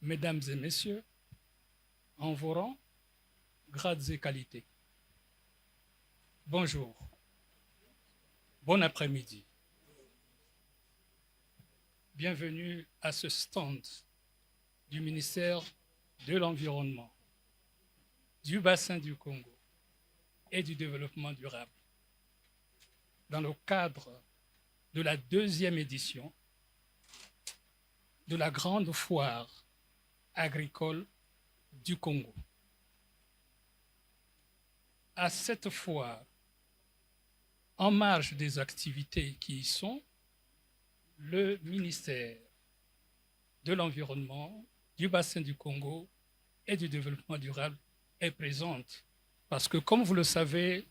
Mesdames et messieurs, en vos rangs, grades et qualités. Bonjour, bon après-midi. Bienvenue à ce stand du ministère de l'Environnement, du Bassin du Congo et du Développement durable, dans le cadre de la 2e édition de la Grande Foire agricole du Congo. À cette foire, en marge des activités qui y sont, le ministère de l'Environnement, du Bassin du Congo et du Développement durable est présente. Parce que, comme vous le savez,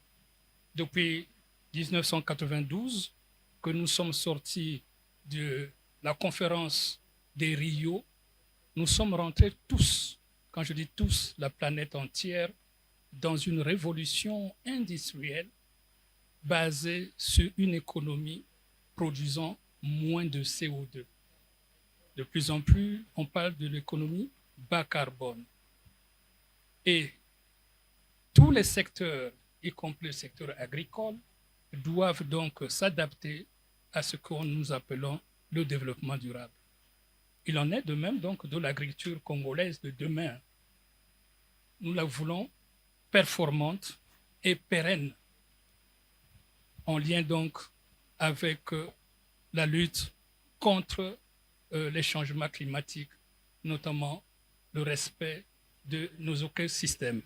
depuis 1992, que nous sommes sortis de la conférence des Rio, nous sommes rentrés tous, quand je dis tous, la planète entière, dans une révolution industrielle basée sur une économie produisant moins de CO2. De plus en plus, on parle de l'économie bas carbone. Et tous les secteurs, y compris le secteur agricole, doivent donc s'adapter à ce que nous appelons le développement durable. Il en est de même donc de l'agriculture congolaise de demain. Nous la voulons performante et pérenne, en lien donc avec la lutte contre les changements climatiques, notamment le respect de nos écosystèmes.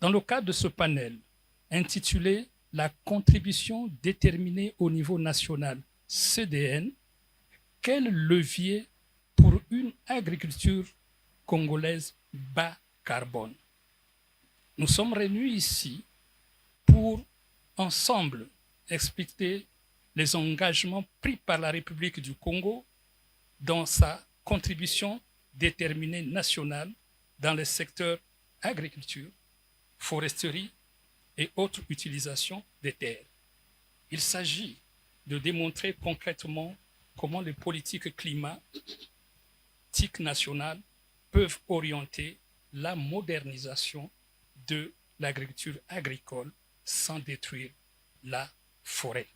Dans le cadre de ce panel intitulé « La contribution déterminée au niveau national CDN, quel levier pour une agriculture congolaise bas carbone ?» Nous sommes réunis ici pour ensemble expliquer les engagements pris par la République du Congo dans sa contribution déterminée nationale dans les secteurs agriculture, foresterie et autres utilisations des terres. Il s'agit de démontrer concrètement comment les politiques climatiques nationales peuvent orienter la modernisation de l'agriculture agricole sans détruire la forêt.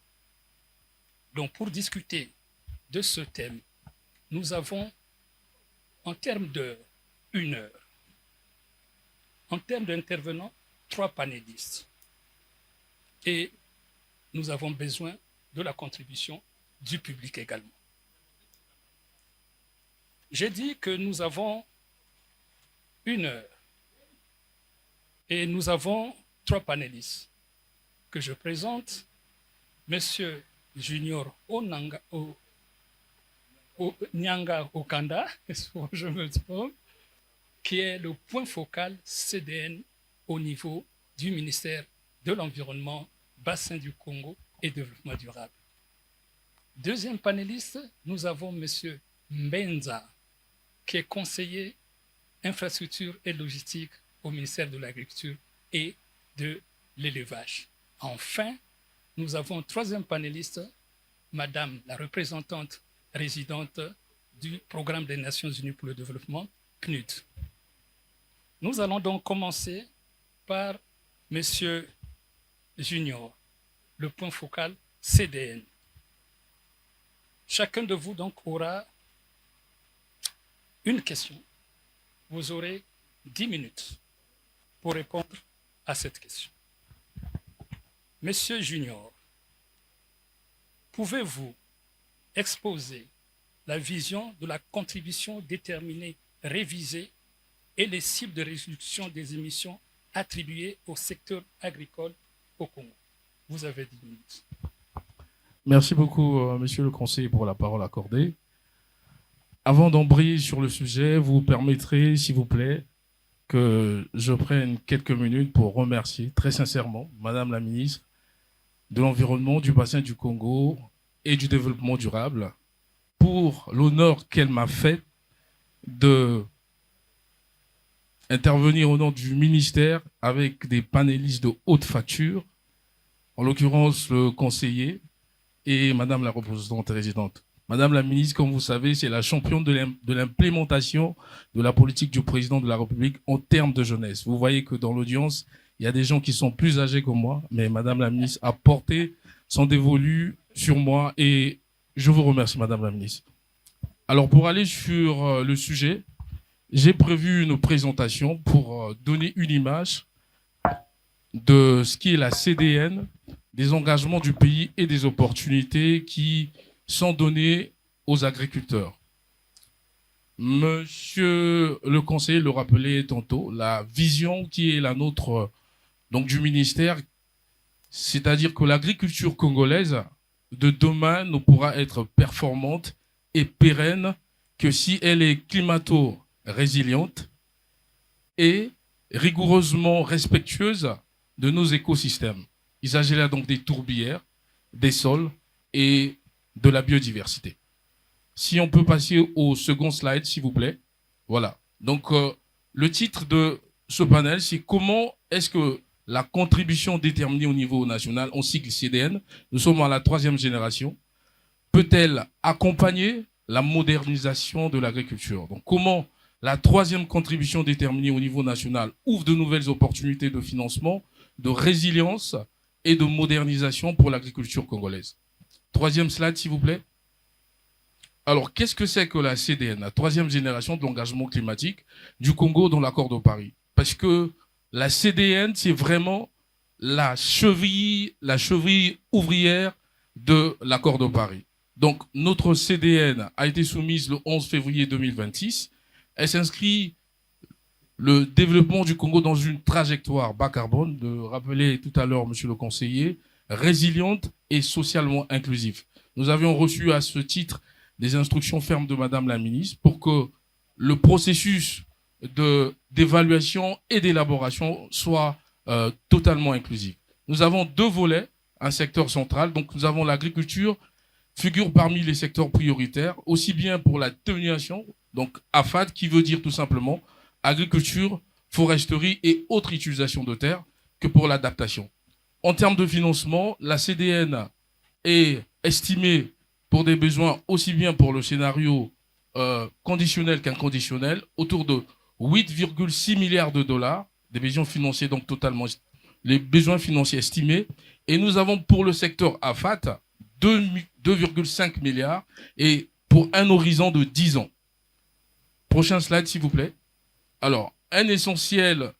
Donc, pour discuter de ce thème, nous avons, en termes d'heures, 1 heure. En termes d'intervenants, 3 panélistes. Et nous avons besoin de la contribution du public également. J'ai dit que nous avons 1 heure. Et nous avons 3 panélistes que je présente. Monsieur Junior Nyanga Okanda, je me trompe, qui est le point focal CDN au niveau du ministère de l'Environnement, Bassin du Congo et Développement durable. Deuxième panéliste, nous avons monsieur Mbenza, qui est conseiller infrastructure et logistique au ministère de l'Agriculture et de l'Élevage. Enfin, nous avons 3e panéliste, madame la représentante résidente du Programme des Nations Unies pour le Développement, PNUD. Nous allons donc commencer par monsieur Junior, le point focal CDN. Chacun de vous donc aura une question. Vous aurez 10 minutes pour répondre à cette question. Monsieur Junior, pouvez-vous exposer la vision de la contribution déterminée révisée et les cibles de réduction des émissions attribuées au secteur agricole au Congo? Vous avez 10 minutes. Merci beaucoup, monsieur le conseiller, pour la parole accordée. Avant d'embrayer sur le sujet, vous permettrez, s'il vous plaît, que je prenne quelques minutes pour remercier très sincèrement Madame la ministre de l'Environnement, du Bassin du Congo et du Développement durable pour l'honneur qu'elle m'a fait de intervenir au nom du ministère avec des panélistes de haute facture, en l'occurrence le conseiller et Madame la représentante résidente. Madame la ministre, comme vous savez, c'est la championne de l'implémentation de la politique du président de la République en termes de jeunesse. Vous voyez que dans l'audience, il y a des gens qui sont plus âgés que moi, mais Madame la ministre a porté son dévolu sur moi et je vous remercie, Madame la ministre. Alors, pour aller sur le sujet, j'ai prévu une présentation pour donner une image de ce qui est la CDN, des engagements du pays et des opportunités qui sont données aux agriculteurs. Monsieur le conseiller le rappelait tantôt, la vision qui est la nôtre donc du ministère, c'est-à-dire que l'agriculture congolaise de demain ne pourra être performante et pérenne que si elle est climato-résiliente et rigoureusement respectueuse de nos écosystèmes. Il s'agit là donc des tourbières, des sols et de la biodiversité. Si on peut passer au second slide, s'il vous plaît. Voilà. Donc, le titre de ce panel, c'est comment est-ce que la contribution déterminée au niveau national, en cycle CDN, nous sommes à la 3e génération, peut-elle accompagner la modernisation de l'agriculture? Donc, comment la 3e contribution déterminée au niveau national ouvre de nouvelles opportunités de financement, de résilience et de modernisation pour l'agriculture congolaise? 3e slide, s'il vous plaît. Alors, qu'est-ce que c'est que la CDN, la 3e génération de l'engagement climatique du Congo dans l'accord de Paris? Parce que la CDN, c'est vraiment la cheville ouvrière de l'accord de Paris. Donc, notre CDN a été soumise le 11 février 2026. Elle s'inscrit le développement du Congo dans une trajectoire bas carbone, de rappeler tout à l'heure, monsieur le conseiller, résiliente et socialement inclusive. Nous avions reçu à ce titre des instructions fermes de Madame la ministre pour que le processus d'évaluation et d'élaboration soit totalement inclusif. Nous avons 2 volets, un secteur central, donc nous avons l'agriculture, figure parmi les secteurs prioritaires, aussi bien pour la termination, donc AFAD, qui veut dire tout simplement agriculture, foresterie et autres utilisations de terres, que pour l'adaptation. En termes de financement, la CDN est estimée pour des besoins aussi bien pour le scénario conditionnel qu'inconditionnel, autour de 8,6 milliards de dollars, des besoins financiers donc totalement, les besoins financiers estimés, et nous avons pour le secteur AFAT 2,5 milliards et pour un horizon de 10 ans. Prochain slide, s'il vous plaît. Alors, un essentiel,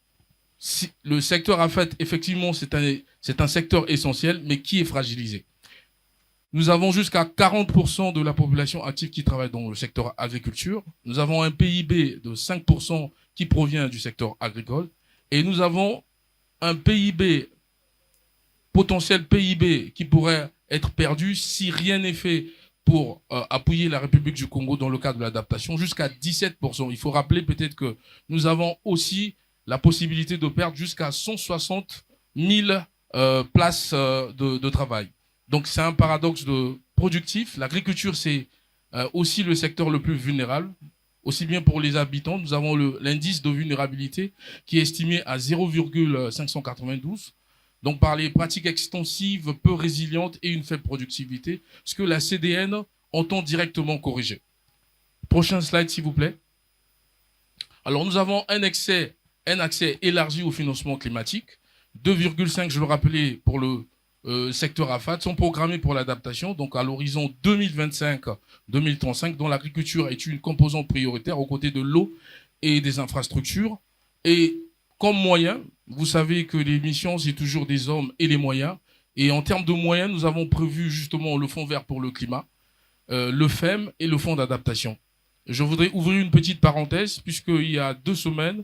le secteur AFAT, effectivement, c'est un secteur essentiel, mais qui est fragilisé. Nous avons jusqu'à 40% de la population active qui travaille dans le secteur agriculture. Nous avons un PIB de 5% qui provient du secteur agricole. Et nous avons un PIB, potentiel PIB, qui pourrait être perdu si rien n'est fait pour appuyer la République du Congo dans le cadre de l'adaptation, jusqu'à 17%. Il faut rappeler peut-être que nous avons aussi la possibilité de perdre jusqu'à 160 000 places de travail. Donc c'est un paradoxe productif. L'agriculture, c'est aussi le secteur le plus vulnérable, aussi bien pour les habitants. Nous avons l'indice de vulnérabilité qui est estimé à 0,592. Donc par les pratiques extensives, peu résilientes et une faible productivité, ce que la CDN entend directement corriger. Prochain slide, s'il vous plaît. Alors nous avons un accès élargi au financement climatique. 2,5, je le rappelais, pour le secteur AFAT, sont programmés pour l'adaptation, donc à l'horizon 2025-2035, dont l'agriculture est une composante prioritaire aux côtés de l'eau et des infrastructures. Et comme moyen, vous savez que les missions, c'est toujours des hommes et les moyens. Et en termes de moyens, nous avons prévu justement le Fonds vert pour le climat, le FEM et le Fonds d'adaptation. Je voudrais ouvrir une petite parenthèse, puisqu'il y a 2 semaines,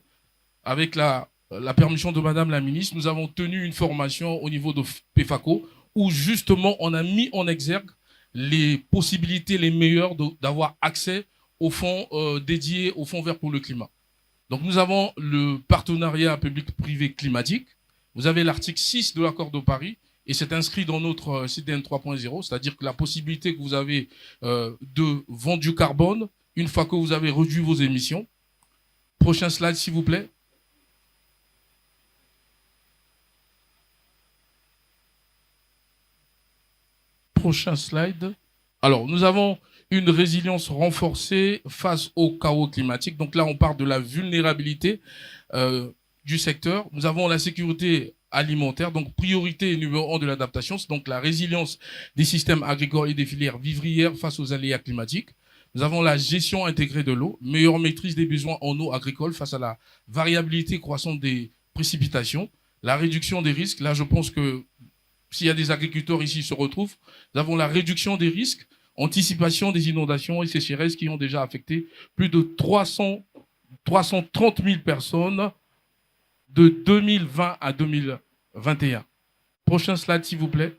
avec la permission de Madame la ministre, nous avons tenu une formation au niveau de PEFACO, où justement on a mis en exergue les possibilités les meilleures d'avoir accès au fonds dédié au Fonds vert pour le climat. Donc nous avons le partenariat public-privé climatique, vous avez l'article 6 de l'accord de Paris, et c'est inscrit dans notre CDN 3.0, c'est-à-dire que la possibilité que vous avez de vendre du carbone une fois que vous avez réduit vos émissions. Prochain slide, s'il vous plaît. Prochain slide. Alors, nous avons une résilience renforcée face au chaos climatique. Donc là, on parle de la vulnérabilité du secteur. Nous avons la sécurité alimentaire, donc priorité numéro 1 de l'adaptation, c'est donc la résilience des systèmes agricoles et des filières vivrières face aux aléas climatiques. Nous avons la gestion intégrée de l'eau, meilleure maîtrise des besoins en eau agricole face à la variabilité croissante des précipitations, la réduction des risques. Là, je pense que s'il y a des agriculteurs ici qui se retrouvent, nous avons la réduction des risques, anticipation des inondations et sécheresses qui ont déjà affecté plus de 330 000 personnes de 2020 à 2021. Prochain slide, s'il vous plaît.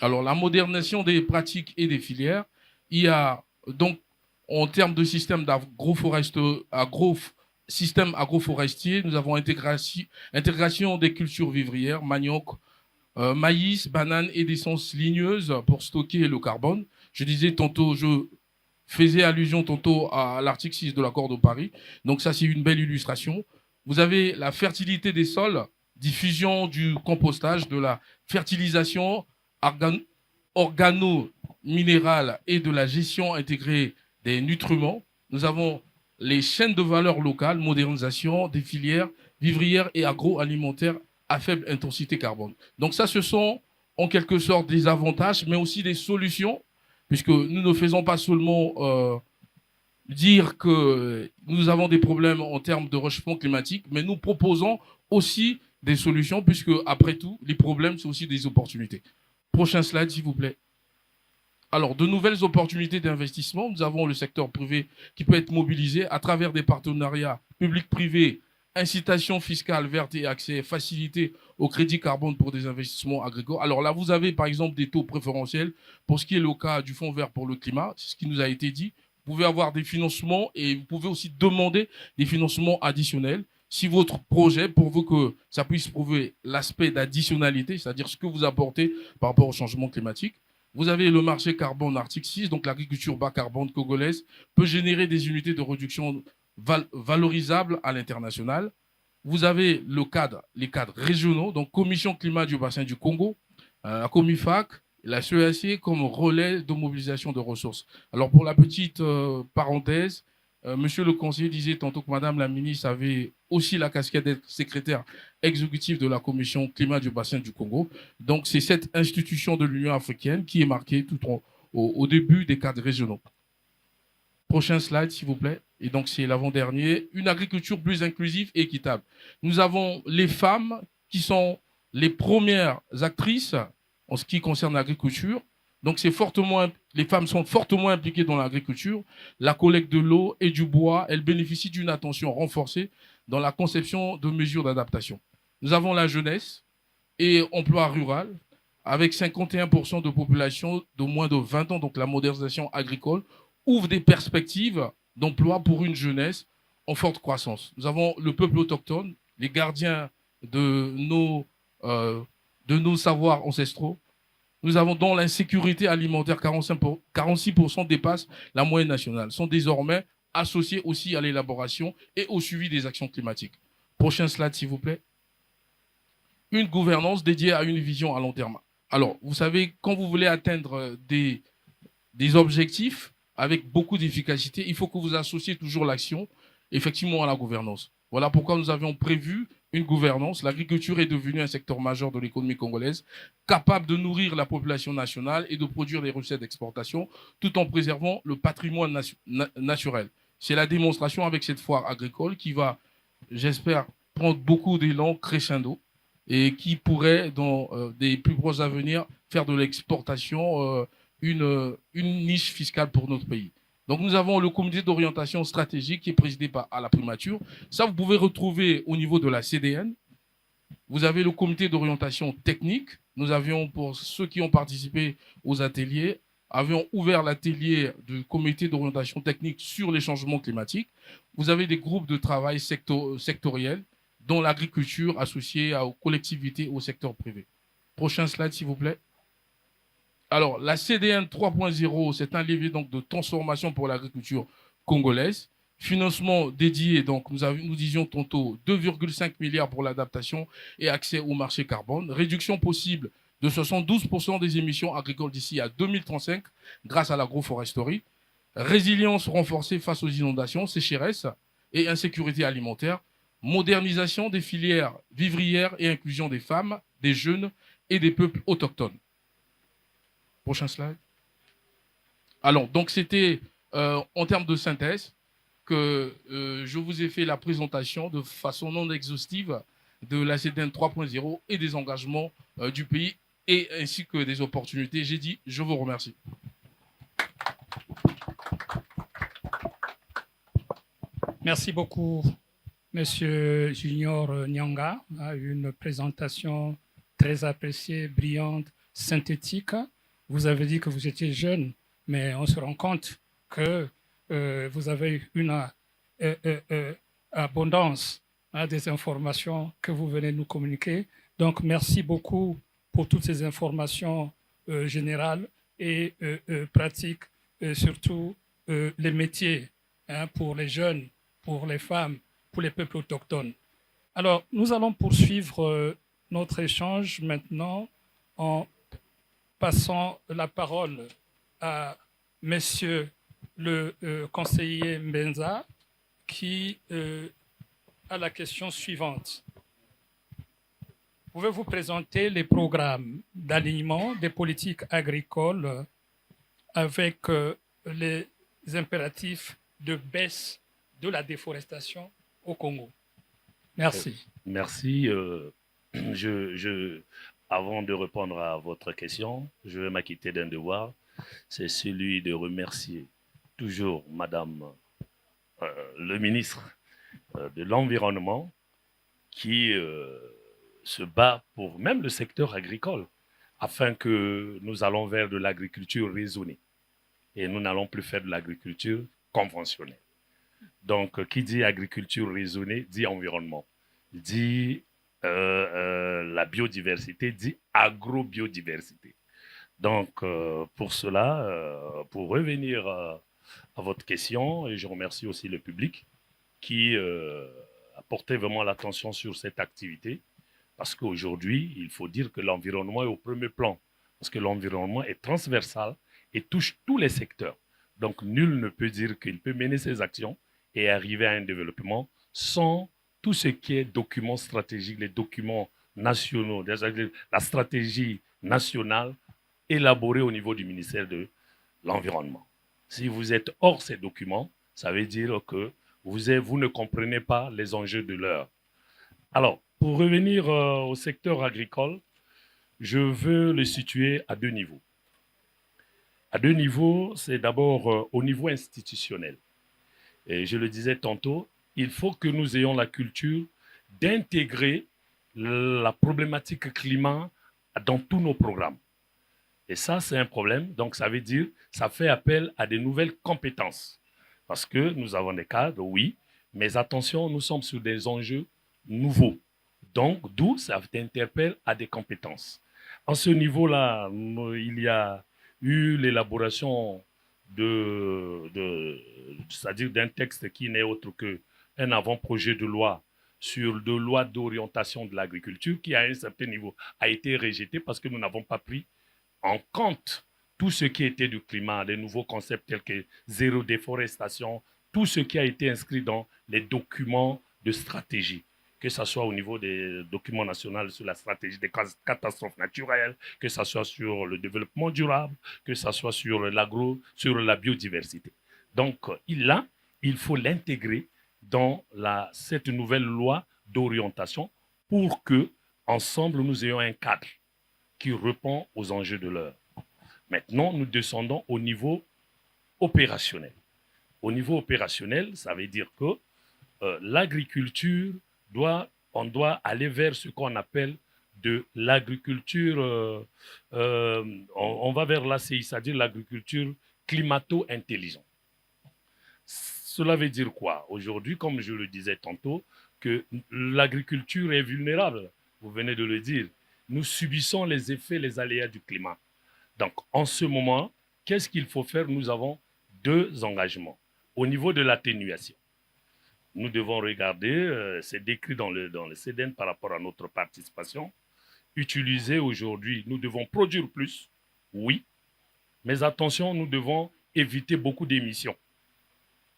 Alors, la modernisation des pratiques et des filières. Il y a donc, en termes de système système agroforestier, nous avons intégration des cultures vivrières, manioc, maïs, bananes et d'essences ligneuses pour stocker le carbone. Je disais tantôt, je faisais allusion tantôt à l'article 6 de l'accord de Paris. Donc ça, c'est une belle illustration. Vous avez la fertilité des sols, diffusion du compostage, de la fertilisation organo-minérale et de la gestion intégrée des nutriments. Nous avons les chaînes de valeur locales, modernisation des filières vivrières et agroalimentaires à faible intensité carbone. Donc ça, ce sont en quelque sorte des avantages, mais aussi des solutions, puisque nous ne faisons pas seulement dire que nous avons des problèmes en termes de réchauffement climatique, mais nous proposons aussi des solutions, puisque après tout, les problèmes, c'est aussi des opportunités. Prochain slide, s'il vous plaît. Alors, de nouvelles opportunités d'investissement. Nous avons le secteur privé qui peut être mobilisé à travers des partenariats publics-privés, incitation fiscale verte et accès facilité au crédit carbone pour des investissements agricoles. Alors là, vous avez par exemple des taux préférentiels pour ce qui est le cas du Fonds vert pour le climat, c'est ce qui nous a été dit. Vous pouvez avoir des financements et vous pouvez aussi demander des financements additionnels. Si votre projet, pour vous que ça puisse prouver l'aspect d'additionnalité, c'est-à-dire ce que vous apportez par rapport au changement climatique, vous avez le marché carbone article 6, donc l'agriculture bas carbone congolaise peut générer des unités de réduction valorisables à l'international. Vous avez les cadres régionaux, donc Commission climat du bassin du Congo, la Comifac, la CEAC comme relais de mobilisation de ressources. Alors pour la petite parenthèse, monsieur le conseiller disait tantôt que madame la ministre avait aussi la casquette d'être secrétaire exécutif de la Commission climat du bassin du Congo. Donc c'est cette institution de l'Union africaine qui est marquée tout au début des cadres régionaux. Prochain slide, s'il vous plaît. Et donc, c'est l'avant-dernier. Une agriculture plus inclusive et équitable. Nous avons les femmes qui sont les premières actrices en ce qui concerne l'agriculture. Donc, les femmes sont fortement impliquées dans l'agriculture. La collecte de l'eau et du bois, elles bénéficient d'une attention renforcée dans la conception de mesures d'adaptation. Nous avons la jeunesse et emploi rural, avec 51% de population de moins de 20 ans, donc la modernisation agricole ouvre des perspectives d'emploi pour une jeunesse en forte croissance. Nous avons le peuple autochtone, les gardiens de nos savoirs ancestraux. Nous avons dans l'insécurité alimentaire, 46% dépassent la moyenne nationale, sont désormais associés aussi à l'élaboration et au suivi des actions climatiques. Prochain slide, s'il vous plaît. Une gouvernance dédiée à une vision à long terme. Alors, vous savez, quand vous voulez atteindre des objectifs, avec beaucoup d'efficacité, il faut que vous associez toujours l'action, effectivement, à la gouvernance. Voilà pourquoi nous avions prévu une gouvernance. L'agriculture est devenue un secteur majeur de l'économie congolaise, capable de nourrir la population nationale et de produire des recettes d'exportation, tout en préservant le patrimoine naturel. C'est la démonstration avec cette foire agricole qui va, j'espère, prendre beaucoup d'élan crescendo et qui pourrait, dans des plus proches avenirs, faire de l'exportation une niche fiscale pour notre pays. Donc nous avons le comité d'orientation stratégique qui est présidé par à la primature. Ça, vous pouvez retrouver au niveau de la CDN. Vous avez le comité d'orientation technique. Nous avions, pour ceux qui ont participé aux ateliers, avions ouvert l'atelier du comité d'orientation technique sur les changements climatiques. Vous avez des groupes de travail sectoriels, dont l'agriculture associée aux collectivités, au secteur privé. Prochain slide, s'il vous plaît. Alors, la CDN 3.0, c'est un levier donc, de transformation pour l'agriculture congolaise. Financement dédié, donc nous disions tantôt 2,5 milliards pour l'adaptation et accès au marché carbone. Réduction possible de 72% des émissions agricoles d'ici à 2035 grâce à l'agroforesterie, résilience renforcée face aux inondations, sécheresses et insécurité alimentaire, modernisation des filières vivrières et inclusion des femmes, des jeunes et des peuples autochtones. Prochain slide. Alors, donc c'était en termes de synthèse que je vous ai fait la présentation de façon non exhaustive de la CEDEN 3.0 et des engagements du pays et ainsi que des opportunités. J'ai dit, je vous remercie. Merci beaucoup, Monsieur Junior Nyanga, une présentation très appréciée, brillante, synthétique. Vous avez dit que vous étiez jeune, mais on se rend compte que vous avez une abondance des informations que vous venez nous communiquer. Donc, merci beaucoup pour toutes ces informations générales et pratiques, surtout les métiers pour les jeunes, pour les femmes, pour les peuples autochtones. Alors, nous allons poursuivre notre échange maintenant en passant la parole à Monsieur le conseiller Mbenza qui a la question suivante. Pouvez-vous présenter les programmes d'alignement des politiques agricoles avec les impératifs de baisse de la déforestation au Congo? Merci. Merci. Avant de répondre à votre question, je vais m'acquitter d'un devoir. C'est celui de remercier toujours Madame le ministre de l'Environnement qui se bat pour même le secteur agricole afin que nous allons vers de l'agriculture raisonnée et nous n'allons plus faire de l'agriculture conventionnelle. Donc, qui dit agriculture raisonnée dit environnement, dit la biodiversité, dit agrobiodiversité. Donc, pour cela, pour revenir à votre question, et je remercie aussi le public qui a porté vraiment l'attention sur cette activité, parce qu'aujourd'hui, il faut dire que l'environnement est au premier plan, parce que l'environnement est transversal et touche tous les secteurs. Donc, nul ne peut dire qu'il peut mener ses actions et arriver à un développement sans tout ce qui est documents stratégiques, les documents nationaux, la stratégie nationale élaborée au niveau du ministère de l'Environnement. Si vous êtes hors ces documents, ça veut dire que vous ne comprenez pas les enjeux de l'heure. Alors, pour revenir au secteur agricole, je veux le situer à deux niveaux. À deux niveaux, c'est d'abord au niveau institutionnel. Et je le disais tantôt, il faut que nous ayons la culture d'intégrer la problématique climat dans tous nos programmes. Et ça, c'est un problème. Donc, ça veut dire, ça fait appel à des nouvelles compétences. Parce que nous avons des cadres, oui, mais attention, nous sommes sur des enjeux nouveaux. Donc, d'où ça interpelle à des compétences. À ce niveau-là, il y a eu l'élaboration c'est-à-dire d'un texte qui n'est autre qu'un avant-projet de loi sur de loi d'orientation de l'agriculture qui, à un certain niveau, a été rejeté parce que nous n'avons pas pris en compte tout ce qui était du climat, les nouveaux concepts tels que zéro déforestation, tout ce qui a été inscrit dans les documents de stratégie, que ce soit au niveau des documents nationaux sur la stratégie des catastrophes naturelles, que ce soit sur le développement durable, que ce soit sur sur la biodiversité. Donc, il faut l'intégrer dans cette nouvelle loi d'orientation pour que, ensemble, nous ayons un cadre qui répond aux enjeux de l'heure. Maintenant, nous descendons au niveau opérationnel. Au niveau opérationnel, ça veut dire que l'agriculture on doit aller vers ce qu'on appelle de l'agriculture, on va vers l'ACI, c'est-à-dire l'agriculture climato-intelligente. Cela veut dire quoi? Aujourd'hui, comme je le disais tantôt, que l'agriculture est vulnérable, vous venez de le dire. Nous subissons les effets, les aléas du climat. Donc, en ce moment, qu'est-ce qu'il faut faire? Nous avons deux engagements. Au niveau de l'atténuation, nous devons regarder, c'est décrit dans le CEDEN par rapport à notre participation, utiliser aujourd'hui, nous devons produire plus, oui, mais attention, nous devons éviter beaucoup d'émissions.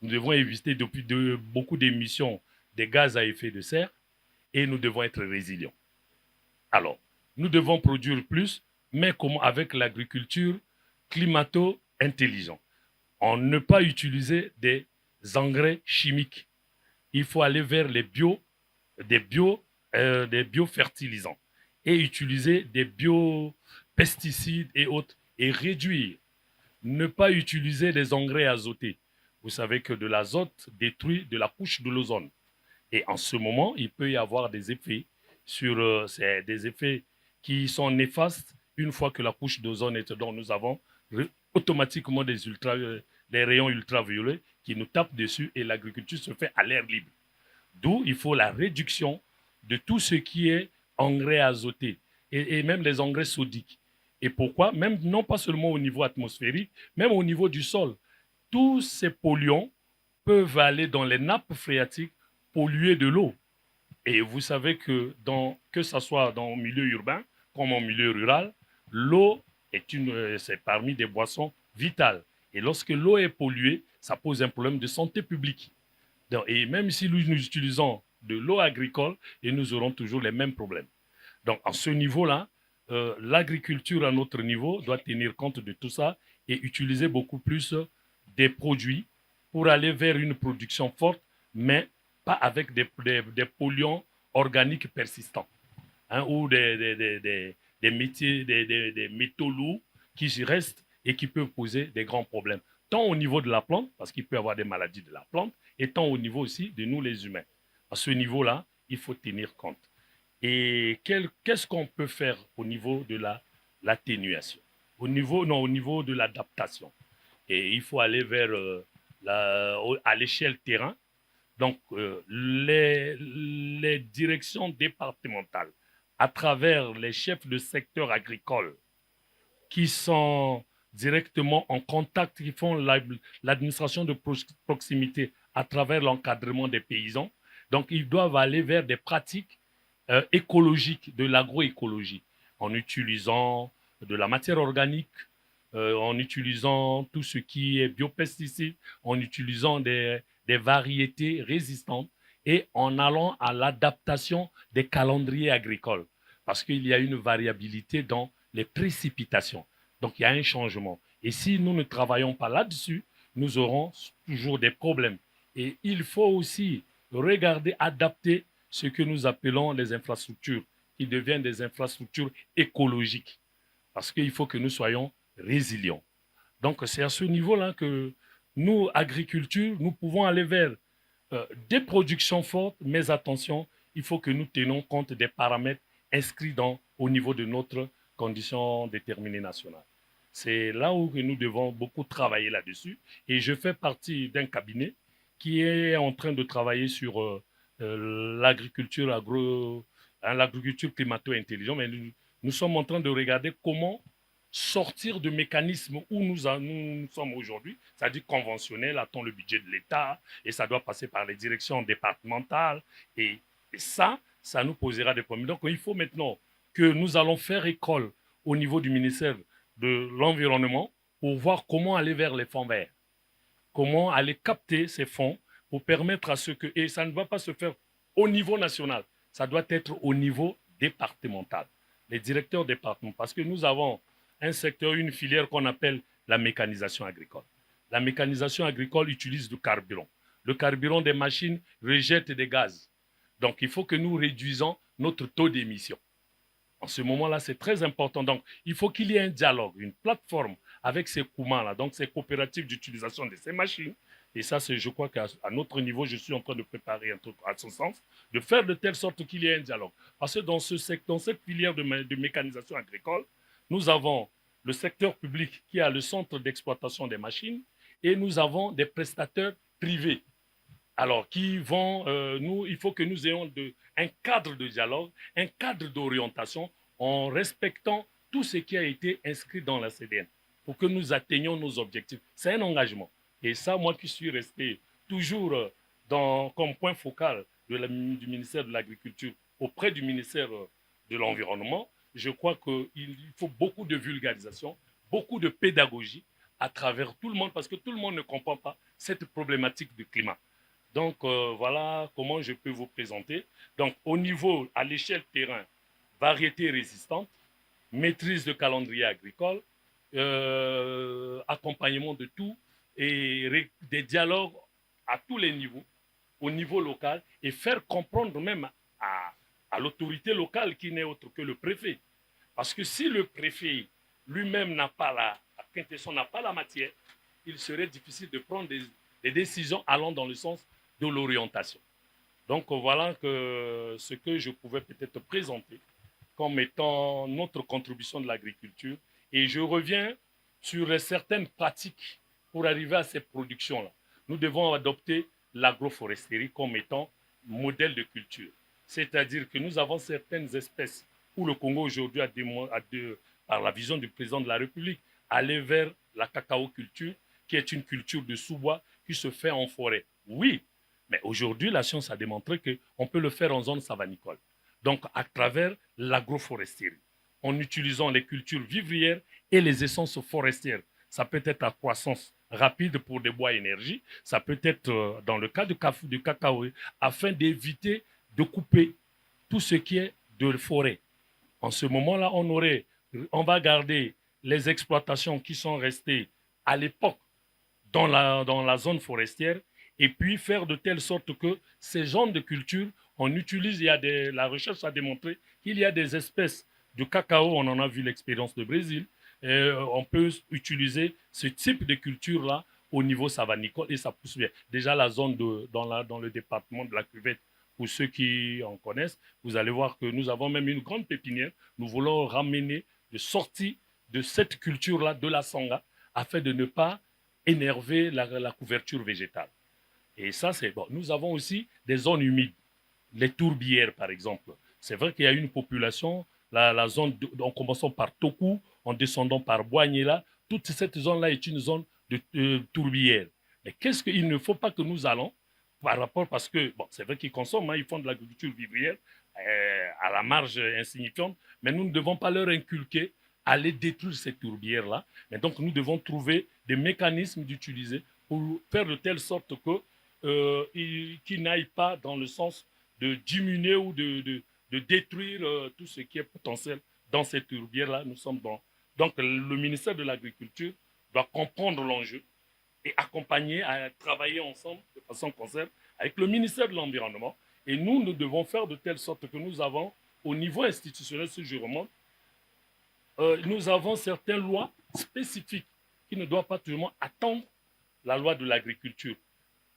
Nous devons éviter beaucoup d'émissions des gaz à effet de serre et nous devons être résilients. Alors, nous devons produire plus, mais comment avec l'agriculture climato-intelligente. On ne pas utiliser des engrais chimiques. Il faut aller vers des biofertilisants et utiliser des biopesticides et autres et réduire. Ne pas utiliser des engrais azotés. Vous savez que de l'azote détruit de la couche de l'ozone. Et en ce moment, il peut y avoir des effets des effets qui sont néfastes une fois que la couche d'ozone est dedans. Nous avons automatiquement des rayons ultraviolets qui nous tapent dessus et l'agriculture se fait à l'air libre. D'où il faut la réduction de tout ce qui est engrais azotés et même les engrais sodiques. Et pourquoi? Même non pas seulement au niveau atmosphérique, même au niveau du sol. Tous ces polluants peuvent aller dans les nappes phréatiques, polluer de l'eau. Et vous savez que que ce soit dans le milieu urbain comme en milieu rural, l'eau c'est parmi des boissons vitales. Et lorsque l'eau est polluée, ça pose un problème de santé publique. Et même si nous utilisons de l'eau agricole, et nous aurons toujours les mêmes problèmes. Donc, à ce niveau-là, l'agriculture à notre niveau doit tenir compte de tout ça et utiliser beaucoup plus des produits pour aller vers une production forte, mais pas avec des polluants organiques persistants, hein, ou des métaux lourds qui restent et qui peuvent poser des grands problèmes, tant au niveau de la plante, parce qu'il peut y avoir des maladies de la plante, et tant au niveau aussi de nous les humains. À ce niveau-là, il faut tenir compte. Et qu'est-ce qu'on peut faire au niveau de l'atténuation, au niveau de l'adaptation. Et il faut aller vers à l'échelle terrain. Donc, les directions départementales, à travers les chefs de secteur agricole, qui sont directement en contact, qui font l'administration de proximité à travers l'encadrement des paysans. Donc, ils doivent aller vers des pratiques écologiques, de l'agroécologie, en utilisant de la matière organique, en utilisant tout ce qui est biopesticides, en utilisant des variétés résistantes et en allant à l'adaptation des calendriers agricoles. Parce qu'il y a une variabilité dans les précipitations. Donc, il y a un changement. Et si nous ne travaillons pas là-dessus, nous aurons toujours des problèmes. Et il faut aussi regarder, adapter ce que nous appelons les infrastructures, qui deviennent des infrastructures écologiques. Parce qu'il faut que nous soyons résilients. Donc, c'est à ce niveau-là que nous, agriculture, nous pouvons aller vers des productions fortes, mais attention, il faut que nous tenions compte des paramètres inscrits au niveau de notre condition déterminée nationale. C'est là où nous devons beaucoup travailler là-dessus. Et je fais partie d'un cabinet qui est en train de travailler sur l'agriculture climato-intelligente. Mais nous sommes en train de regarder comment sortir de mécanismes où nous sommes aujourd'hui, c'est-à-dire conventionnels, attend le budget de l'État, et ça doit passer par les directions départementales. Et ça nous posera des problèmes. Donc, il faut maintenant que nous allons faire école au niveau du ministère de l'Environnement pour voir comment aller vers les fonds verts, comment aller capter ces fonds pour permettre à ce que, et ça ne va pas se faire au niveau national, ça doit être au niveau départemental, les directeurs départementaux, parce que nous avons un secteur, une filière qu'on appelle la mécanisation agricole. La mécanisation agricole utilise du carburant. Le carburant des machines rejette des gaz. Donc, il faut que nous réduisons notre taux d'émission. En ce moment-là, c'est très important. Donc, il faut qu'il y ait un dialogue, une plateforme avec ces Koumans-là, donc ces coopératives d'utilisation de ces machines. Et ça, je crois qu'à notre niveau, je suis en train de préparer un truc à ce sens, de faire de telle sorte qu'il y ait un dialogue. Parce que dans cette filière de mécanisation agricole, nous avons le secteur public qui a le centre d'exploitation des machines et nous avons des prestataires privés. Alors, il faut que nous ayons un cadre de dialogue, un cadre d'orientation en respectant tout ce qui a été inscrit dans la CDN pour que nous atteignions nos objectifs. C'est un engagement. Et ça, moi qui suis resté toujours comme point focal du ministère de l'Agriculture auprès du ministère de l'Environnement, je crois qu'il faut beaucoup de vulgarisation, beaucoup de pédagogie à travers tout le monde, parce que tout le monde ne comprend pas cette problématique du climat. Donc, voilà comment je peux vous présenter. Donc, au niveau, à l'échelle terrain, variété résistante, maîtrise de calendrier agricole, accompagnement de tout et des dialogues à tous les niveaux, au niveau local, et faire comprendre même à l'autorité locale qui n'est autre que le préfet. Parce que si le préfet lui-même n'a pas la quintessence, n'a pas la matière, il serait difficile de prendre des décisions allant dans le sens de l'orientation. Donc voilà ce que je pouvais peut-être présenter comme étant notre contribution de l'agriculture. Et je reviens sur certaines pratiques pour arriver à ces productions-là. Nous devons adopter l'agroforesterie comme étant modèle de culture. C'est-à-dire que nous avons certaines espèces où le Congo aujourd'hui par la vision du président de la République, aller vers la cacao-culture, qui est une culture de sous-bois qui se fait en forêt. Oui, mais aujourd'hui, la science a démontré qu'on peut le faire en zone savanicole. Donc, à travers l'agroforesterie, en utilisant les cultures vivrières et les essences forestières. Ça peut être à croissance rapide pour des bois énergie, ça peut être dans le cas du cacao, afin d'éviter de couper tout ce qui est de forêt. En ce moment-là, on va garder les exploitations qui sont restées à l'époque dans la zone forestière et puis faire de telle sorte que ces genres de cultures, on utilise, la recherche a démontré qu'il y a des espèces de cacao, on en a vu l'expérience de Brésil, on peut utiliser ce type de culture-là au niveau savanicole et ça pousse bien. Déjà, la zone dans le département de la Cuvette, pour ceux qui en connaissent, vous allez voir que nous avons même une grande pépinière. Nous voulons ramener de sortie de cette culture-là, de la sanga, afin de ne pas énerver la couverture végétale. Et ça, c'est bon. Nous avons aussi des zones humides, les tourbières, par exemple. C'est vrai qu'il y a une population, la zone, en commençant par Toku, en descendant par Boignela, toute cette zone-là est une zone de tourbières. Mais qu'est-ce qu'il ne faut pas que nous allons par rapport, parce que, bon, c'est vrai qu'ils consomment, hein, ils font de l'agriculture vivrière à la marge insignifiante, mais nous ne devons pas leur inculquer aller détruire ces tourbières-là. Et donc, nous devons trouver des mécanismes d'utiliser pour faire de telle sorte qu'ils n'aillent pas dans le sens de diminuer ou de détruire tout ce qui est potentiel dans ces tourbières-là. Nous sommes dans... Donc, le ministère de l'Agriculture doit comprendre l'enjeu et accompagner, à travailler ensemble de façon concerte avec le ministère de l'Environnement. Et nous devons faire de telle sorte que nous avons, au niveau institutionnel, si je remonte, nous avons certaines lois spécifiques qui ne doivent pas toujours attendre la loi de l'agriculture.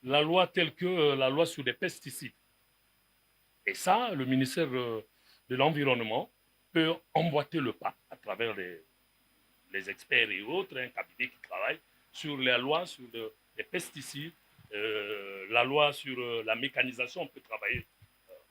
La loi telle que la loi sur les pesticides. Et ça, le ministère de l'Environnement peut emboîter le pas à travers les experts et autres, un cabinet qui travaille sur la loi sur les pesticides, la loi sur la mécanisation. On peut travailler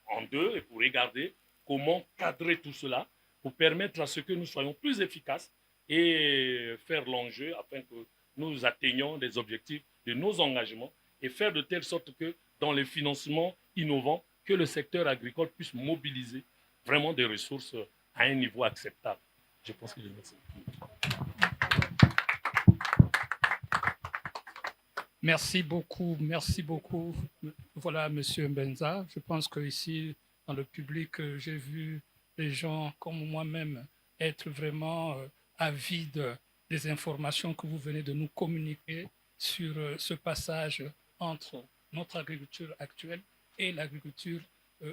en deux et pour regarder comment cadrer tout cela pour permettre à ce que nous soyons plus efficaces et faire l'enjeu afin que nous atteignions les objectifs de nos engagements et faire de telle sorte que dans les financements innovants, que le secteur agricole puisse mobiliser vraiment des ressources à un niveau acceptable. Je pense que je remercie. Merci beaucoup, merci beaucoup. Voilà, Monsieur Mbenza. Je pense qu'ici, dans le public, j'ai vu les gens comme moi-même être vraiment avides des informations que vous venez de nous communiquer sur ce passage entre notre agriculture actuelle et l'agriculture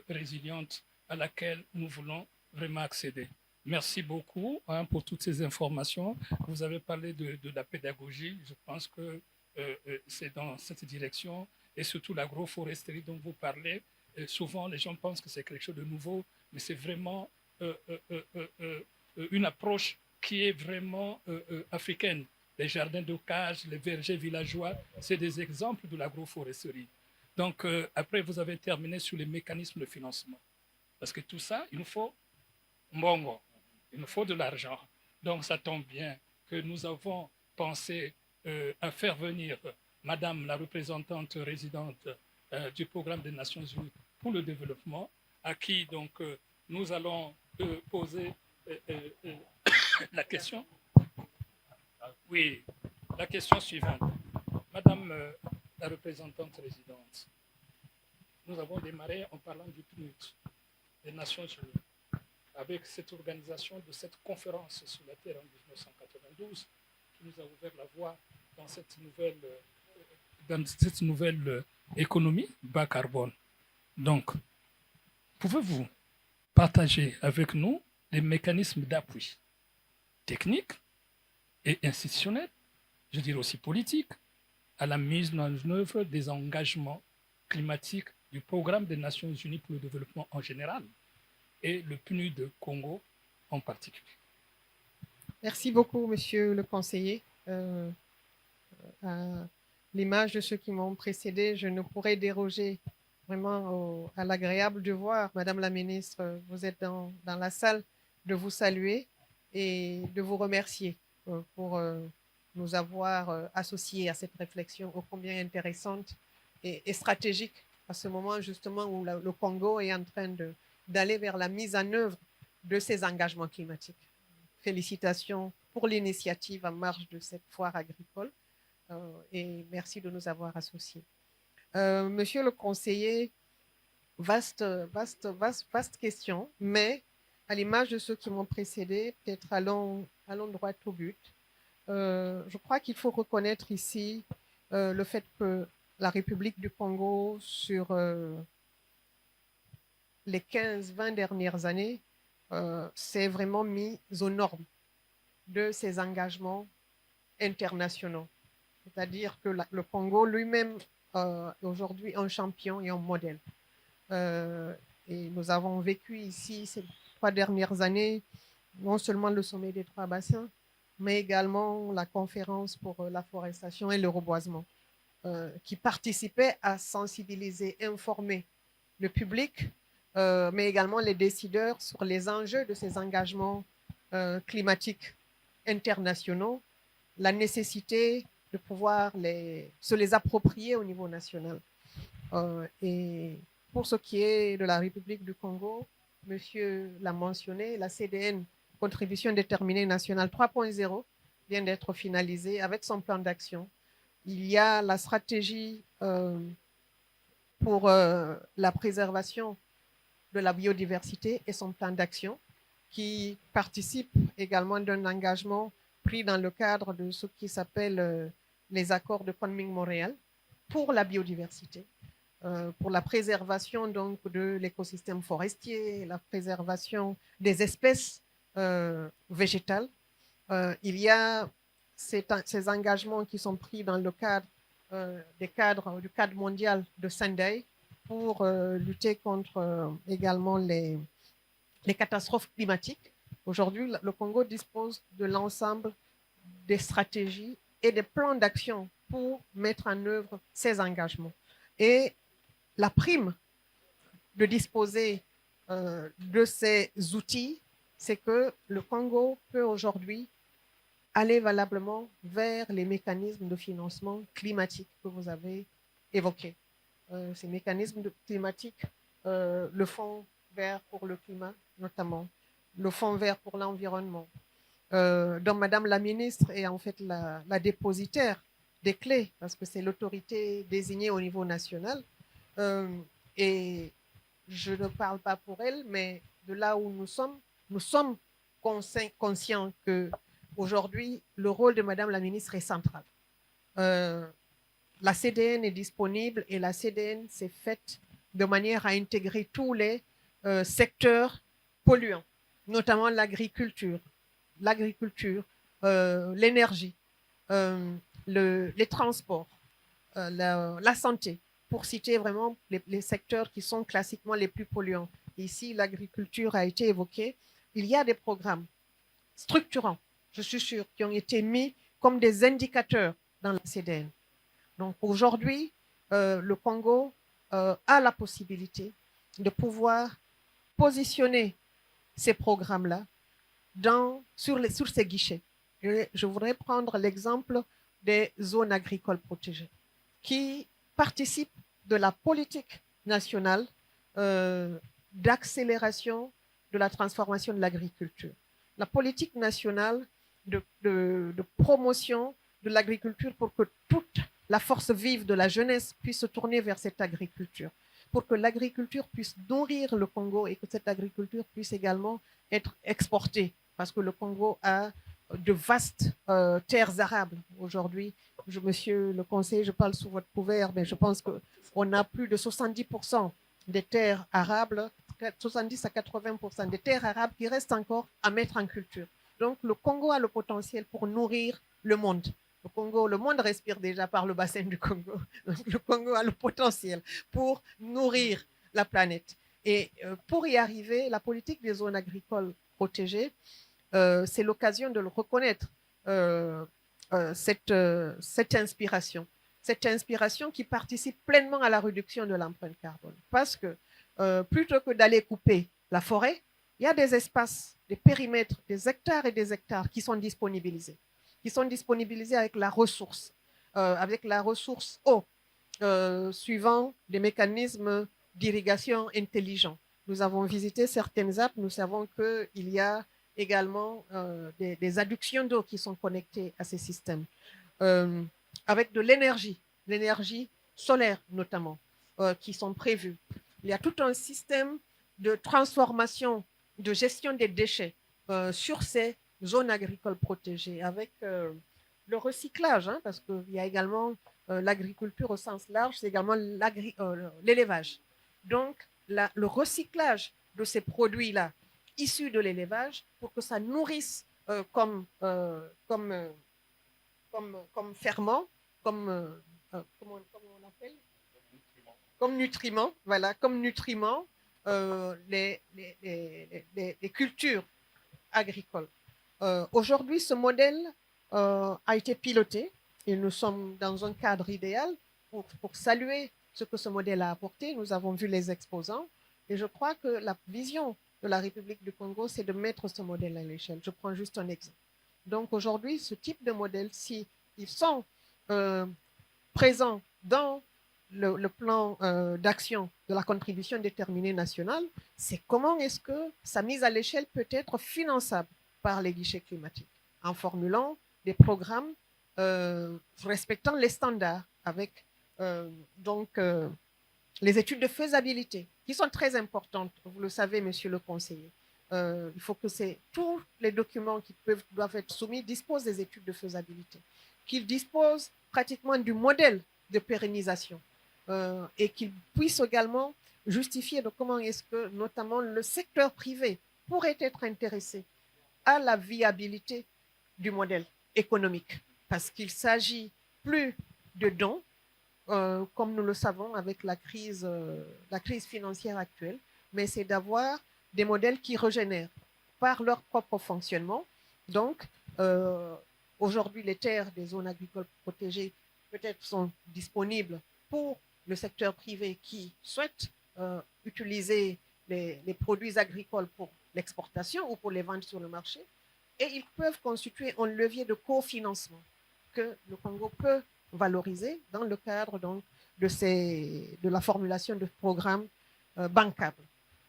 résiliente à laquelle nous voulons vraiment accéder. Merci beaucoup pour toutes ces informations. Vous avez parlé de la pédagogie. Je pense que c'est dans cette direction et surtout l'agroforesterie dont vous parlez. Souvent, les gens pensent que c'est quelque chose de nouveau, mais c'est vraiment une approche qui est vraiment africaine. Les jardins de cage, les vergers villageois, c'est des exemples de l'agroforesterie. Donc, après, vous avez terminé sur les mécanismes de financement. Parce que tout ça, il nous faut mbongo, il nous faut de l'argent. Donc, ça tombe bien que nous avons pensé à faire venir Madame la représentante résidente du programme des Nations Unies pour le développement, à qui donc nous allons poser La question? Oui, la question suivante. Madame la représentante résidente, nous avons démarré en parlant du PNUD, des Nations Unies, avec cette organisation de cette conférence sur la Terre en 1992 qui nous a ouvert la voie dans cette nouvelle économie bas carbone. Donc, pouvez-vous partager avec nous les mécanismes d'appui techniques et institutionnels, je dirais aussi politiques, à la mise en œuvre des engagements climatiques du Programme des Nations Unies pour le développement en général et le PNUD Congo en particulier. Merci beaucoup, monsieur le conseiller. À l'image de ceux qui m'ont précédé, je ne pourrais déroger vraiment à l'agréable de voir, madame la ministre, vous êtes dans la salle, de vous saluer et de vous remercier pour nous avoir associés à cette réflexion ô combien intéressante et stratégique à ce moment justement où le Congo est en train d'aller vers la mise en œuvre de ses engagements climatiques. Félicitations pour l'initiative en marge de cette foire agricole et merci de nous avoir associés. Monsieur le conseiller, vaste question, mais à l'image de ceux qui m'ont précédé, peut-être allons droit au but. Je crois qu'il faut reconnaître ici le fait que la République du Congo, sur les 15-20 dernières années, s'est vraiment mise aux normes de ses engagements internationaux. C'est-à-dire que le Congo lui-même est aujourd'hui un champion et un modèle. Et nous avons vécu ici ces 3 dernières années, non seulement le sommet des 3 bassins, mais également la conférence pour la forestation et le reboisement, qui participait à sensibiliser, informer le public, mais également les décideurs sur les enjeux de ces engagements climatiques internationaux, la nécessité de pouvoir se les approprier au niveau national. Et pour ce qui est de la République du Congo, monsieur l'a mentionné, la CDN, Contribution déterminée nationale 3.0, vient d'être finalisée avec son plan d'action. Il y a la stratégie pour la préservation de la biodiversité et son plan d'action qui participe également d'un engagement pris dans le cadre de ce qui s'appelle les accords de Kunming-Montréal pour la biodiversité, pour la préservation donc de l'écosystème forestier, la préservation des espèces végétales. Il y a ces engagements qui sont pris dans le cadre du cadre mondial de Sendai pour lutter contre également les catastrophes climatiques. Aujourd'hui, le Congo dispose de l'ensemble des stratégies et des plans d'action pour mettre en œuvre ces engagements. Et la prime de disposer de ces outils, c'est que le Congo peut aujourd'hui aller valablement vers les mécanismes de financement climatique que vous avez évoqués. Ces mécanismes climatiques, le Fonds vert pour le climat notamment, le Fonds vert pour l'environnement, dont Madame la ministre est en fait la dépositaire des clés, parce que c'est l'autorité désignée au niveau national. Et je ne parle pas pour elle, mais de là où nous sommes conscients que aujourd'hui, le rôle de Madame la ministre est central. La CDN est disponible et la CDN s'est faite de manière à intégrer tous les secteurs polluants, notamment l'agriculture, l'énergie, les transports, la santé, pour citer vraiment les secteurs qui sont classiquement les plus polluants. Ici, l'agriculture a été évoquée. Il y a des programmes structurants, je suis sûre, qui ont été mis comme des indicateurs dans la CDN. Donc aujourd'hui, le Congo a la possibilité de pouvoir positionner ces programmes-là sur ces guichets. Je voudrais prendre l'exemple des zones agricoles protégées qui participent de la politique nationale d'accélération de la transformation de l'agriculture. la politique nationale de promotion de l'agriculture pour que toute la force vive de la jeunesse puisse se tourner vers cette agriculture, pour que l'agriculture puisse nourrir le Congo et que cette agriculture puisse également être exportée, parce que le Congo a de vastes terres arables aujourd'hui. Monsieur le conseiller, je parle sous votre couvert, mais je pense qu'on a plus de 70% des terres arables, 70 à 80% des terres arables qui restent encore à mettre en culture. Donc le Congo a le potentiel pour nourrir le monde. Le monde respire déjà par le bassin du Congo. Donc le Congo a le potentiel pour nourrir la planète. Et pour y arriver, la politique des zones agricoles protégées, c'est l'occasion de le reconnaître, cette inspiration qui participe pleinement à la réduction de l'empreinte carbone. Parce que plutôt que d'aller couper la forêt, il y a des espaces, des périmètres, des hectares et des hectares qui sont disponibilisés avec la ressource eau, suivant des mécanismes d'irrigation intelligents. Nous avons visité certaines ZAP, nous savons qu'il y a également des adductions d'eau qui sont connectées à ces systèmes, avec de l'énergie solaire notamment, qui sont prévues. Il y a tout un système de transformation, de gestion des déchets sur ces zones agricoles protégées, avec le recyclage, hein, parce qu'il y a également l'agriculture au sens large, c'est également l'élevage. Donc, le recyclage de ces produits-là, issus de l'élevage, pour que ça nourrisse comme ferment, comment on appelle, comme nutriment, voilà, comme nutriment, les cultures agricoles. Aujourd'hui, ce modèle a été piloté et nous sommes dans un cadre idéal pour saluer ce que ce modèle a apporté. Nous avons vu les exposants et je crois que la vision de la République du Congo, c'est de mettre ce modèle à l'échelle. Je prends juste un exemple. Donc aujourd'hui, ce type de modèle, si ils sont présents dans le plan d'action de la contribution déterminée nationale, c'est comment est-ce que sa mise à l'échelle peut être finançable par les guichets climatiques, en formulant des programmes respectant les standards, avec les études de faisabilité, qui sont très importantes, vous le savez, monsieur le conseiller. Il faut que tous les documents qui doivent être soumis disposent des études de faisabilité, qu'ils disposent pratiquement du modèle de pérennisation et qu'ils puissent également justifier de comment est-ce que, notamment, le secteur privé pourrait être intéressé à la viabilité du modèle économique, parce qu'il s'agit plus de dons, comme nous le savons avec la crise financière actuelle, mais c'est d'avoir des modèles qui régénèrent par leur propre fonctionnement. Donc, aujourd'hui, les terres des zones agricoles protégées peut-être sont disponibles pour le secteur privé qui souhaite utiliser les produits agricoles pour l'exportation ou pour les vendre sur le marché, et ils peuvent constituer un levier de cofinancement que le Congo peut valoriser dans le cadre donc de la formulation de programmes bancables.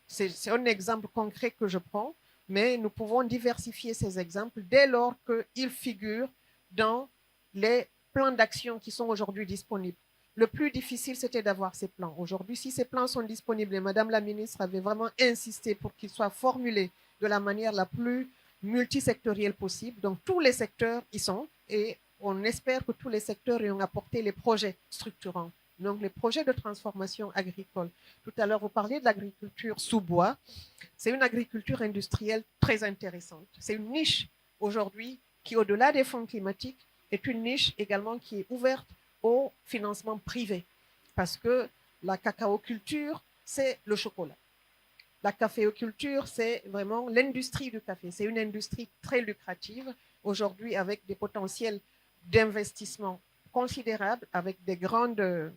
C'est un exemple concret que je prends, mais nous pouvons diversifier ces exemples dès lors qu'ils figurent dans les plans d'action qui sont aujourd'hui disponibles. Le plus difficile, c'était d'avoir ces plans. Aujourd'hui, si ces plans sont disponibles, et Madame la ministre avait vraiment insisté pour qu'ils soient formulés de la manière la plus multisectorielle possible. Donc, tous les secteurs y sont et on espère que tous les secteurs y ont apporté les projets structurants. Donc, les projets de transformation agricole. Tout à l'heure, vous parliez de l'agriculture sous bois. C'est une agriculture industrielle très intéressante. C'est une niche aujourd'hui qui, au-delà des fonds climatiques, est une niche également qui est ouverte au financement privé. Parce que la cacaoculture, c'est le chocolat. La caféoculture, c'est vraiment l'industrie du café. C'est une industrie très lucrative aujourd'hui avec des potentiels d'investissement considérables, avec des grandes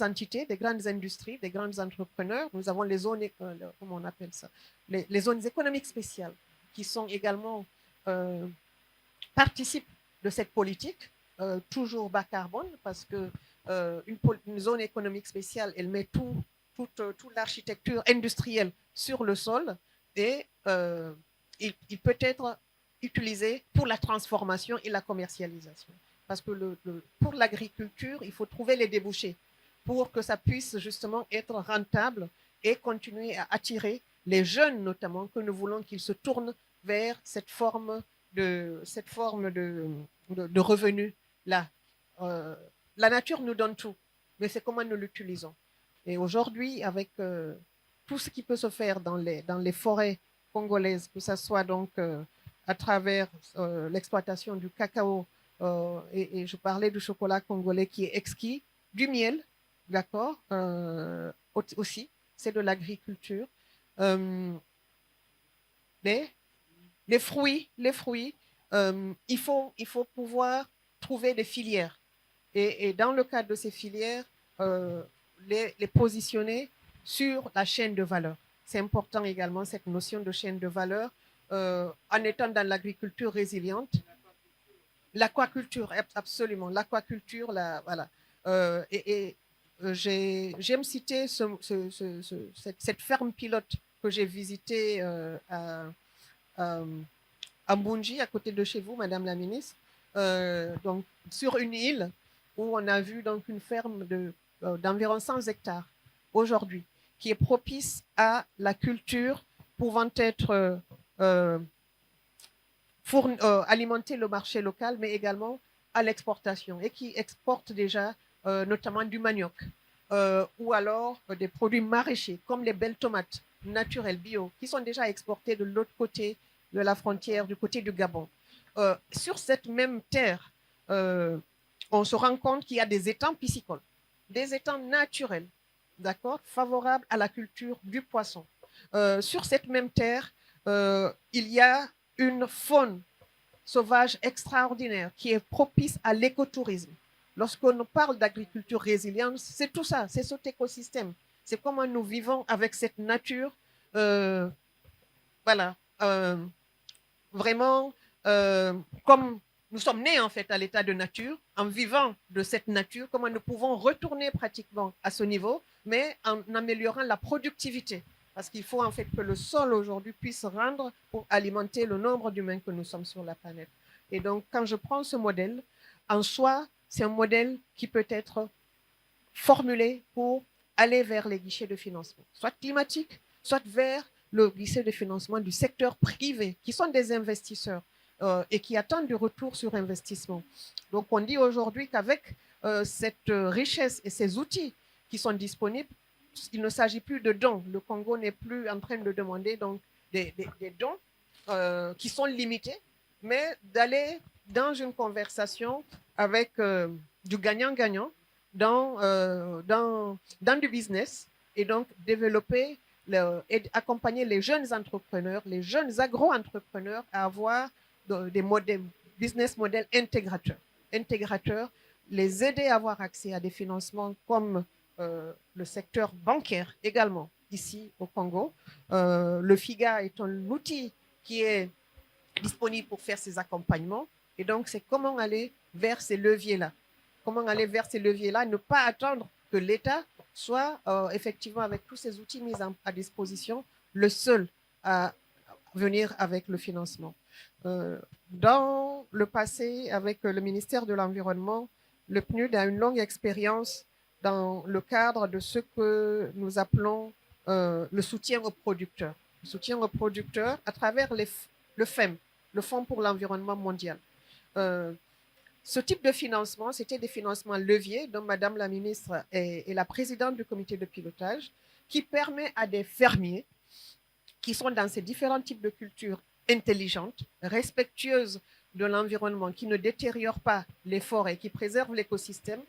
entités, des grandes industries, des grands entrepreneurs. Nous avons les zones, comment on appelle ça, les zones économiques spéciales qui sont également participent de cette politique, toujours bas carbone, parce que une zone économique spéciale, elle met toute l'architecture industrielle sur le sol, et il peut être utilisé pour la transformation et la commercialisation. Parce que pour l'agriculture, il faut trouver les débouchés pour que ça puisse justement être rentable et continuer à attirer les jeunes notamment, que nous voulons qu'ils se tournent vers cette forme de revenu-là. La nature nous donne tout, mais c'est comment nous l'utilisons. Et aujourd'hui, avec tout ce qui peut se faire dans les forêts congolaises, que ce soit donc à travers l'exploitation du cacao, et je parlais du chocolat congolais qui est exquis, du miel, d'accord, aussi, c'est de l'agriculture. Les fruits, il faut pouvoir trouver des filières. Et dans le cadre de ces filières, les positionner sur la chaîne de valeur. C'est important également, cette notion de chaîne de valeur, en étant dans l'agriculture résiliente. L'aquaculture, absolument. L'aquaculture, voilà. J'aime citer cette ferme pilote que j'ai visitée à Mbunji, à côté de chez vous, Madame la Ministre, donc sur une île où on a vu donc une ferme d'environ 100 hectares aujourd'hui, qui est propice à la culture pouvant être alimenter le marché local, mais également à l'exportation, et qui exporte déjà notamment du manioc, ou alors des produits maraîchers, comme les belles tomates naturelles, bio, qui sont déjà exportées de l'autre côté de la frontière, du côté du Gabon. Sur cette même terre, on se rend compte qu'il y a des étangs piscicoles, des étangs naturels, d'accord, favorables à la culture du poisson. Sur cette même terre, il y a une faune sauvage extraordinaire qui est propice à l'écotourisme. Lorsqu'on parle d'agriculture résiliente, c'est tout ça, c'est cet écosystème. C'est comment nous vivons avec cette nature, voilà, vraiment comme nous sommes nés en fait à l'état de nature, en vivant de cette nature, comment nous pouvons retourner pratiquement à ce niveau, mais en améliorant la productivité. Parce qu'il faut en fait que le sol aujourd'hui puisse rendre pour alimenter le nombre d'humains que nous sommes sur la planète. Et donc, quand je prends ce modèle, en soi, c'est un modèle qui peut être formulé pour aller vers les guichets de financement, soit climatiques, soit vers le guichet de financement du secteur privé, qui sont des investisseurs et qui attendent du retour sur investissement. Donc, on dit aujourd'hui qu'avec cette richesse et ces outils qui sont disponibles, il ne s'agit plus de dons. Le Congo n'est plus en train de demander donc des dons qui sont limités, mais d'aller dans une conversation avec du gagnant-gagnant, dans du business, et donc développer et accompagner les jeunes entrepreneurs, les jeunes agro-entrepreneurs à avoir des business models intégrateurs, les aider à avoir accès à des financements comme le secteur bancaire également ici au Congo. Le FIGA est un outil qui est disponible pour faire ces accompagnements. Et donc, c'est comment aller vers ces leviers-là. Comment aller vers ces leviers-là, ne pas attendre que l'État soit effectivement, avec tous ces outils mis à disposition, le seul à venir avec le financement. Dans le passé, avec le ministère de l'Environnement, le PNUD a une longue expérience dans le cadre de ce que nous appelons le soutien aux producteurs. Le soutien aux producteurs à travers le FEM, le Fonds pour l'environnement mondial. Ce type de financement, c'était des financements leviers dont Madame la ministre est la présidente du comité de pilotage, qui permet à des fermiers qui sont dans ces différents types de cultures intelligentes, respectueuses de l'environnement, qui ne détériorent pas les forêts, qui préservent l'écosystème,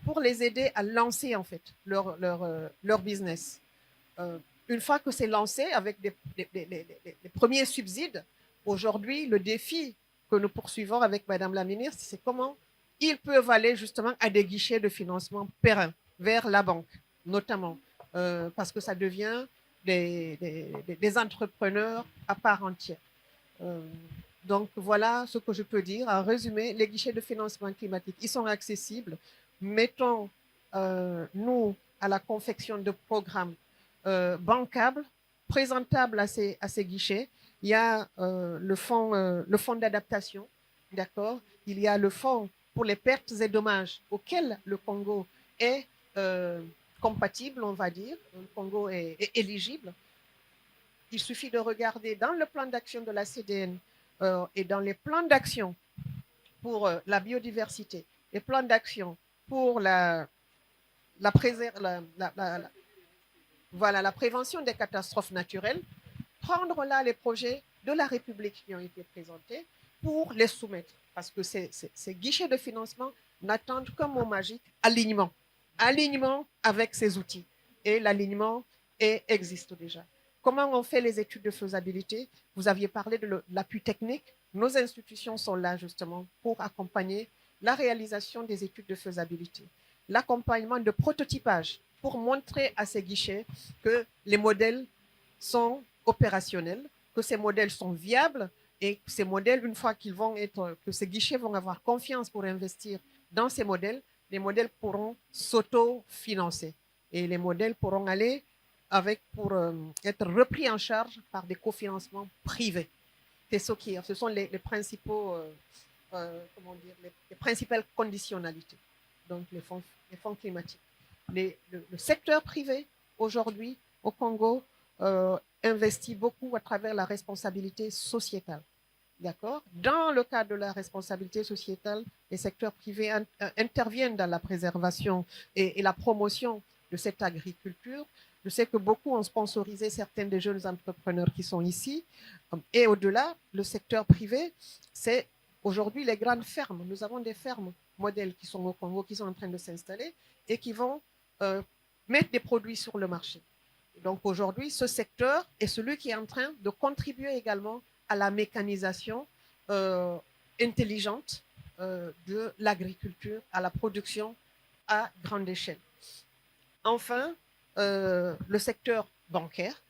pour les aider à lancer en fait leur business. Une fois que c'est lancé avec les premiers subsides, aujourd'hui, le défi que nous poursuivons avec Madame la ministre, c'est comment ils peuvent aller justement à des guichets de financement pérennes vers la banque, notamment, parce que ça devient des entrepreneurs à part entière. Donc voilà ce que je peux dire. En résumé, les guichets de financement climatique, ils sont accessibles. Mettons, nous, à la confection de programmes bancables présentables à ces guichets. Il y a le fonds d'adaptation, d'accord. Il y a le fonds pour les pertes et dommages auxquels le Congo est compatible, on va dire. Le Congo est éligible. Il suffit de regarder dans le plan d'action de la CDN et dans les plans d'action pour la biodiversité, les plans d'action pour la prévention des catastrophes naturelles, prendre là les projets de la République qui ont été présentés pour les soumettre. Parce que ces guichets de financement n'attendent qu'un mot magique, alignement. Alignement avec ces outils. Et l'alignement existe déjà. Comment on fait les études de faisabilité? Vous aviez parlé de l'appui technique. Nos institutions sont là justement pour accompagner la réalisation des études de faisabilité. L'accompagnement de prototypage pour montrer à ces guichets que les modèles sont opérationnels, que ces modèles sont viables et que ces modèles, une fois que ces guichets vont avoir confiance pour investir dans ces modèles, les modèles pourront s'auto-financer et les modèles pourront aller pour être repris en charge par des cofinancements privés. Ce sont les principaux, les principales conditionnalités. Donc les fonds climatiques. Le secteur privé aujourd'hui au Congo investit beaucoup à travers la responsabilité sociétale. D'accord? Dans le cadre de la responsabilité sociétale, les secteurs privés interviennent dans la préservation et la promotion de cette agriculture. Je sais que beaucoup ont sponsorisé certains des jeunes entrepreneurs qui sont ici. Et au-delà, le secteur privé, c'est aujourd'hui les grandes fermes. Nous avons des fermes modèles qui sont au Congo, qui sont en train de s'installer et qui vont mettre des produits sur le marché. Donc aujourd'hui, ce secteur est celui qui est en train de contribuer également à la mécanisation intelligente de l'agriculture, à la production à grande échelle. Enfin, le secteur bancaire,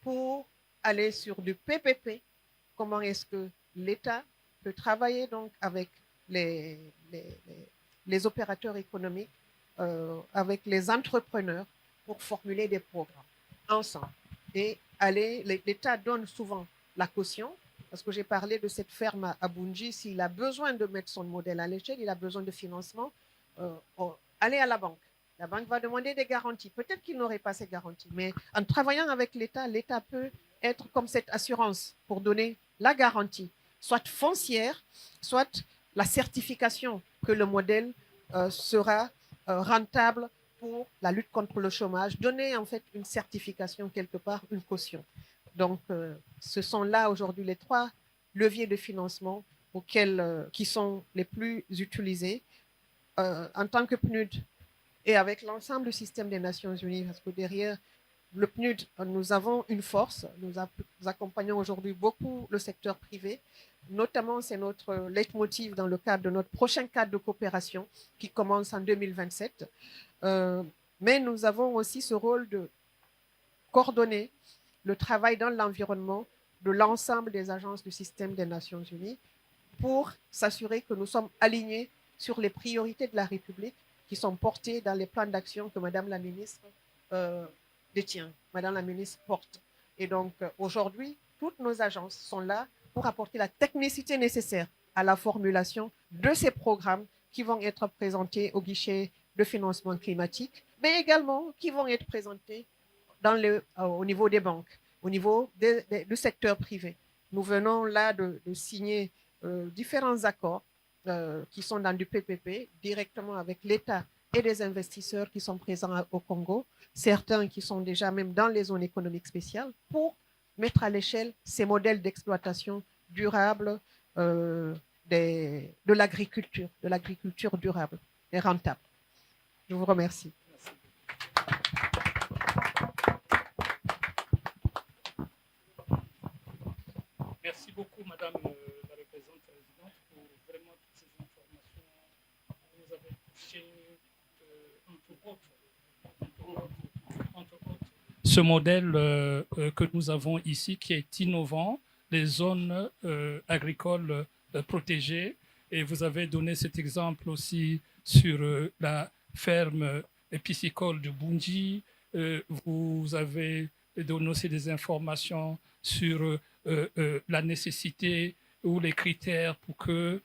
pour aller sur du PPP, comment est-ce que l'État peut travailler donc avec les opérateurs économiques, avec les entrepreneurs pour formuler des programmes ensemble. Et l'État donne souvent la caution, parce que j'ai parlé de cette ferme à Bunji, s'il a besoin de mettre son modèle à l'échelle, il a besoin de financement, aller à la banque. La banque va demander des garanties. Peut-être qu'il n'aurait pas ces garanties, mais en travaillant avec l'État, l'État peut être comme cette assurance pour donner la garantie, soit foncière, soit la certification que le modèle sera rentable pour la lutte contre le chômage, donner en fait une certification quelque part, une caution. Donc, ce sont là aujourd'hui les 3 leviers de financement qui sont les plus utilisés en tant que PNUD et avec l'ensemble du système des Nations Unies, parce que derrière le PNUD, nous avons une force. Nous accompagnons aujourd'hui beaucoup le secteur privé. Notamment, c'est notre leitmotiv dans le cadre de notre prochain cadre de coopération qui commence en 2027. Mais nous avons aussi ce rôle de coordonner le travail dans l'environnement de l'ensemble des agences du système des Nations Unies pour s'assurer que nous sommes alignés sur les priorités de la République qui sont portées dans les plans d'action que Madame la ministre détient, Madame la ministre porte. Et donc, aujourd'hui, toutes nos agences sont là pour apporter la technicité nécessaire à la formulation de ces programmes qui vont être présentés au guichet de financement climatique, mais également qui vont être présentés au niveau des banques, au niveau du secteur privé. Nous venons là de signer différents accords qui sont dans du PPP, directement avec l'État et des investisseurs qui sont présents au Congo, certains qui sont déjà même dans les zones économiques spéciales, pour mettre à l'échelle ces modèles d'exploitation durable de l'agriculture durable et rentable. Je vous remercie. Merci beaucoup, Madame la représentante présidente, pour vraiment toutes ces informations que vous avez touchées, entre autres, ce modèle que nous avons ici qui est innovant, les zones agricoles protégées. Et vous avez donné cet exemple aussi sur la ferme piscicole de Bunji. Vous avez donner aussi des informations sur la nécessité ou les critères pour que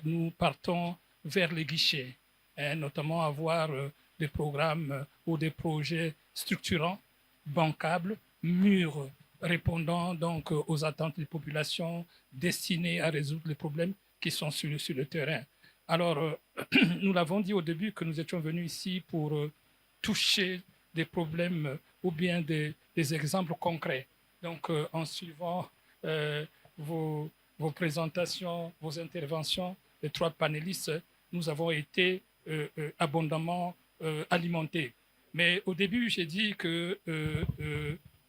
nous partons vers les guichets, hein, notamment avoir des programmes ou des projets structurants, bancables, mûrs, répondant donc aux attentes des populations, destinés à résoudre les problèmes qui sont sur le terrain. Alors, nous l'avons dit au début que nous étions venus ici pour toucher des problèmes ou bien des exemples concrets. Donc, en suivant vos présentations, vos interventions, les 3 panélistes, nous avons été abondamment alimentés. Mais au début, j'ai dit que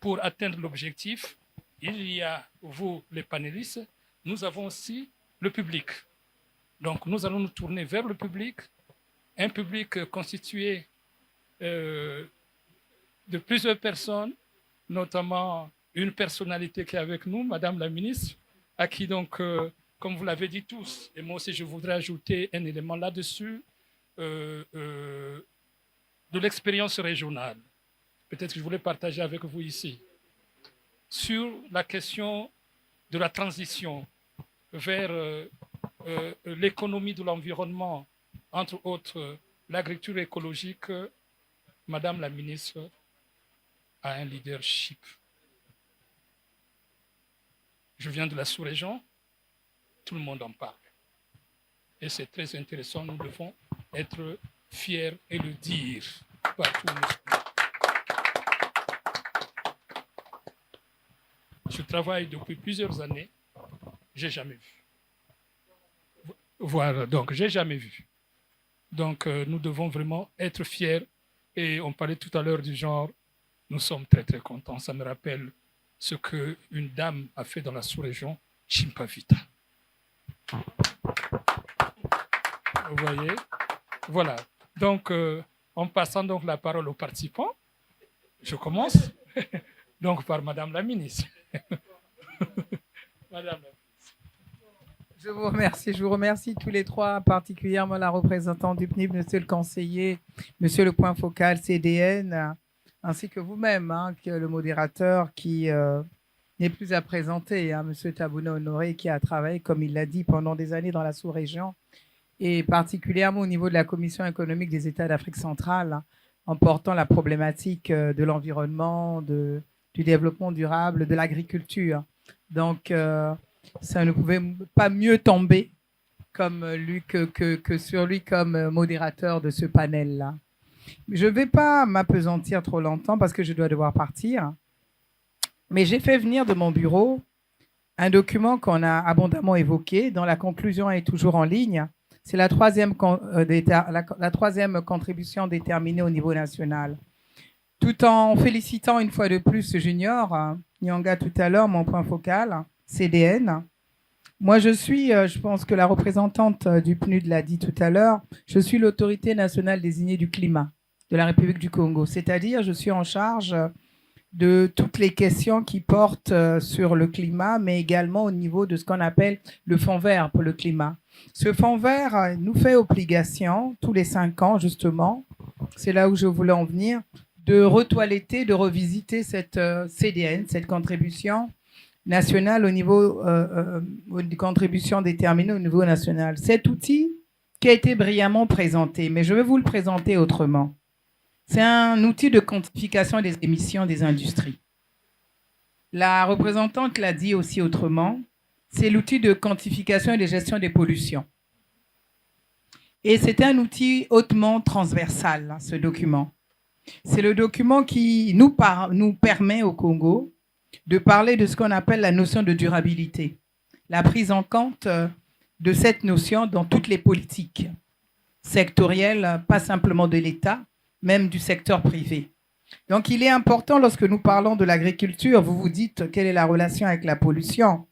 pour atteindre l'objectif, il y a vous, les panélistes, nous avons aussi le public. Donc, nous allons nous tourner vers le public, un public constitué de plusieurs personnes, notamment une personnalité qui est avec nous, Madame la ministre, à qui donc, comme vous l'avez dit tous, et moi aussi je voudrais ajouter un élément là-dessus, de l'expérience régionale. Peut-être que je voulais partager avec vous ici, sur la question de la transition vers l'économie de l'environnement, entre autres l'agriculture écologique. Madame la ministre a un leadership. Je viens de la sous-région, tout le monde en parle. Et c'est très intéressant, nous devons être fiers et le dire partout. Je travaille depuis plusieurs années, j'ai jamais vu. Voilà, donc j'ai jamais vu. Donc nous devons vraiment être fiers. Et on parlait tout à l'heure du genre, nous sommes très très contents. Ça me rappelle ce qu'une dame a fait dans la sous-région, Chimpavita. Vous voyez? Voilà. Donc, en passant donc la parole aux participants, je commence donc par Madame la ministre. Madame la ministre. Je vous remercie tous les 3, particulièrement la représentante du PNIB, Monsieur le conseiller, Monsieur le point focal CDN, ainsi que vous-même, hein, que le modérateur qui n'est plus à présenter, hein, Monsieur Tabouna Honoré, qui a travaillé, comme il l'a dit, pendant des années dans la sous-région, et particulièrement au niveau de la Commission économique des États d'Afrique centrale, hein, en portant la problématique de l'environnement, du développement durable, de l'agriculture. Donc, ça ne pouvait pas mieux tomber comme lui que sur lui comme modérateur de ce panel-là. Je ne vais pas m'appesantir trop longtemps parce que je dois devoir partir. Mais j'ai fait venir de mon bureau un document qu'on a abondamment évoqué, dont la conclusion est toujours en ligne. C'est la troisième contribution déterminée au niveau national. Tout en félicitant une fois de plus Junior, Nyanga tout à l'heure, mon point focal, CDN. Moi, je pense que la représentante du PNUD l'a dit tout à l'heure, je suis l'autorité nationale désignée du climat de la République du Congo. C'est-à-dire, je suis en charge de toutes les questions qui portent sur le climat, mais également au niveau de ce qu'on appelle le fonds vert pour le climat. Ce fonds vert nous fait obligation, tous les 5 ans justement, c'est là où je voulais en venir, de retoiletter, de revisiter cette CDN, cette contribution nationale au niveau de contribution déterminée au niveau national. Cet outil qui a été brillamment présenté, mais je vais vous le présenter autrement. C'est un outil de quantification des émissions des industries. La représentante l'a dit aussi autrement, c'est l'outil de quantification et de gestion des pollutions. Et c'est un outil hautement transversal, ce document. C'est le document qui nous permet au Congo de parler de ce qu'on appelle la notion de durabilité, la prise en compte de cette notion dans toutes les politiques sectorielles, pas simplement de l'État, même du secteur privé. Donc, il est important, lorsque nous parlons de l'agriculture, vous vous dites quelle est la relation avec la pollution,